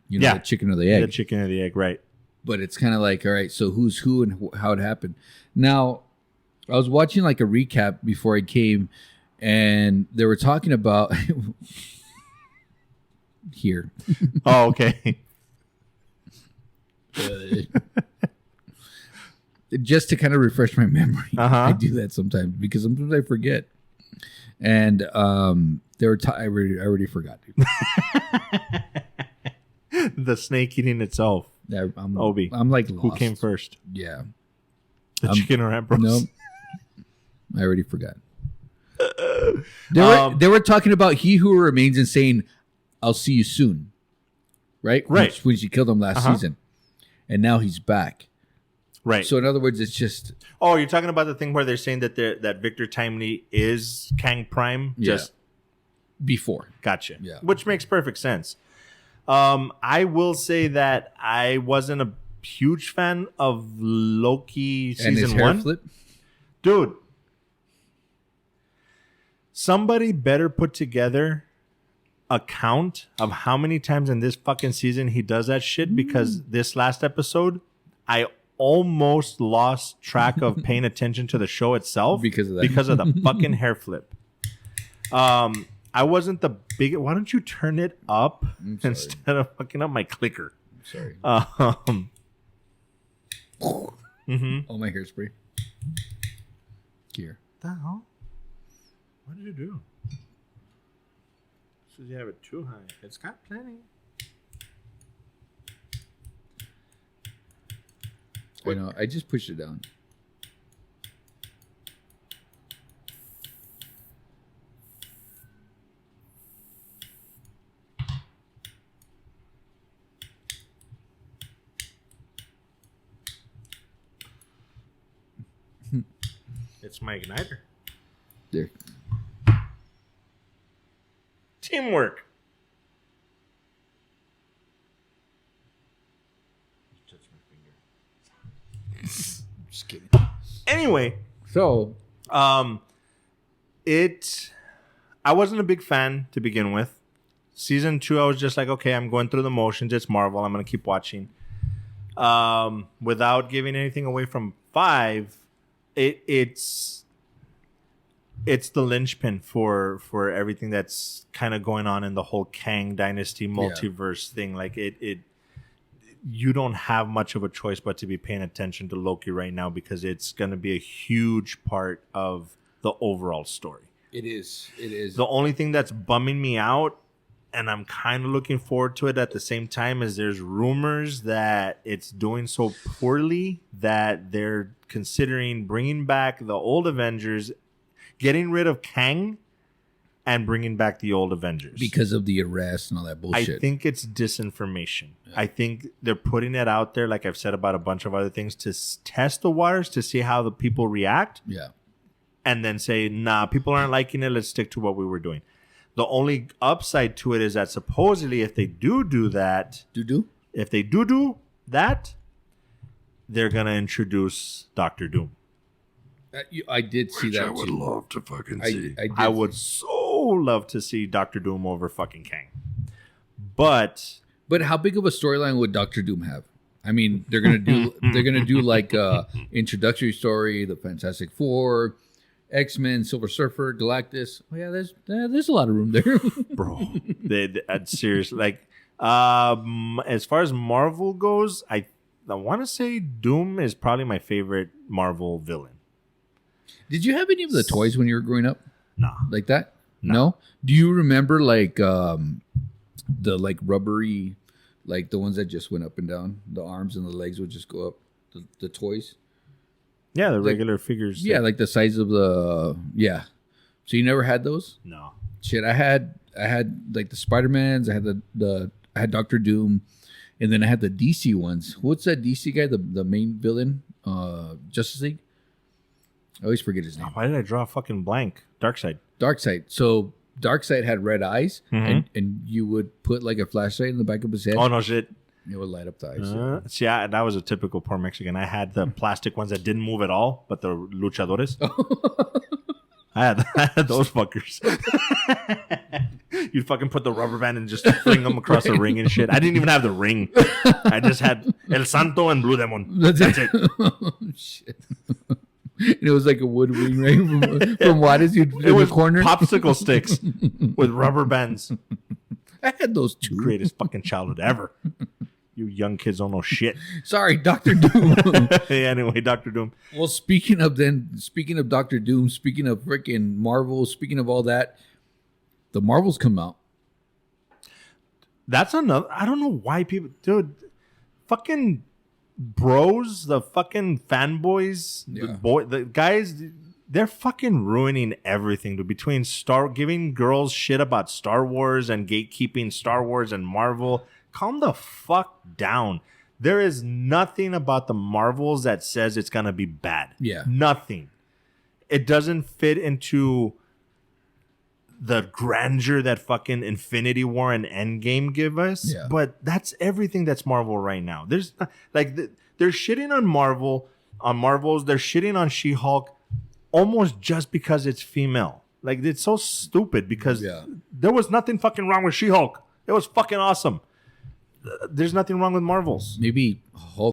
You know, Yeah. the chicken or the egg? The chicken or the egg, right? But it's kind of like, all right, so who's who and how it happened. Now, I was watching like a recap before I came, and they were talking about here. Oh, okay. Just to kind of refresh my memory. Uh-huh. I do that sometimes because sometimes I forget. And they were I already forgot. Dude. The snake eating itself. I'm Obi. I'm like Who lost. came first? Yeah. The chicken or Ambrose? No. I already forgot. They were talking about he who remains and saying, "I'll see you soon." Right? Right. When she killed him last season. And now he's back. Right. So in other words, it's just Oh, you're talking about the thing where they're saying that that Victor Timely is Kang Prime? Yeah. Just before. gotcha. Yeah. Which makes perfect sense. I will say that I wasn't a huge fan of Loki And his season hair 1. flip. Dude. Somebody better put together a count of how many times in this fucking season he does that shit, because this last episode, I almost lost track of paying attention to the show itself Because of that. because of the fucking hair flip. I wasn't the big. Why don't you turn it up I'm sorry. instead of fucking up my clicker? Sorry. Mhm. Oh, my hairspray. Here. The hell? What did you do? Says you have it too high. It's got plenty. I know. I just pushed it down. It's my igniter. There. Teamwork. Touch my finger. Just kidding. Anyway, So I wasn't a big fan to begin with. Season 2, I was just like, okay, I'm going through the motions. It's Marvel. I'm going to keep watching. Without giving anything away from 5, it's the linchpin for everything that's kind of going on in the whole Kang Dynasty multiverse thing. Like you don't have much of a choice but to be paying attention to Loki right now, because it's going to be a huge part of the overall story. it is. It is. The only thing that's bumming me out, and I'm kind of looking forward to it at the same time, is there's rumors that it's doing so poorly that they're considering bringing back the old Avengers, getting rid of Kang, and bringing back the old Avengers. Because of the arrest and all that I bullshit. think it's disinformation. I think they're putting it out there, like I've said about a bunch of other things, to test the waters, to see how the people react, Yeah. and then say, nah, people aren't liking it. Let's stick to what we were doing. The only upside to it is that supposedly if they do that, if they do that, they're going to introduce Doctor Doom. I did see that. I would too. love to fucking I see. did. I would so love to see Doctor Doom over fucking Kang. But But how big of a storyline would Doctor Doom have? I mean, they're gonna do like a introductory story, the Fantastic Four, X-Men, Silver Surfer, Galactus. Oh yeah, there's a lot of room there. bro, that's serious. Like, as far as Marvel goes, I want to say Doom is probably my favorite Marvel villain. Did you have any of the toys when you were growing up? Nah. Like that? No. Do you remember like the like rubbery, like the ones that just went up and down? The arms and the legs would just go up. The toys. Yeah, the regular figures. Yeah, like the size of the So you never had those? No. Shit, I had like the Spider-Mans. I had I had Doctor Doom, And then I had the DC ones. What's that DC guy? The main villain, Justice League. I always forget his name. Why did I draw a fucking blank? Darkseid. Darkseid. So Darkseid had red eyes, and you would put like a flashlight in the back of his head. Oh no shit! It would light up the eyes. See, that was a typical poor Mexican. I had the plastic ones that didn't move at all, but the luchadores. I had those fuckers. You'd fucking put the rubber band and just fling them across the ring and shit. I didn't even have the ring. I just had El Santo and Blue Demon. That's it. Oh, shit. And it was like a wood ring, right? From what is you in It was the corner? popsicle sticks with rubber bands. I had those too. Greatest fucking childhood ever. You young kids don't know shit. Sorry, Dr. Doom. Hey, anyway, Dr. Doom. Well, speaking of Dr. Doom, speaking of freaking Marvel, speaking of all that, the Marvels come out. That's another. I don't know why people, dude. Fucking bros, the fucking fanboys, the guys, they're fucking ruining everything. Dude. Between giving girls shit about Star Wars and gatekeeping Star Wars and Marvel. Calm the fuck down. There is nothing about the Marvels that says it's gonna be bad. Yeah, nothing. It doesn't fit into the grandeur that fucking Infinity War and Endgame give us. Yeah. But that's everything that's Marvel right now. There's like they're shitting on Marvels. They're shitting on She-Hulk almost just because it's female. Like it's so stupid because there was nothing fucking wrong with She-Hulk. It was fucking awesome. There's nothing wrong with Marvels. Maybe Hulk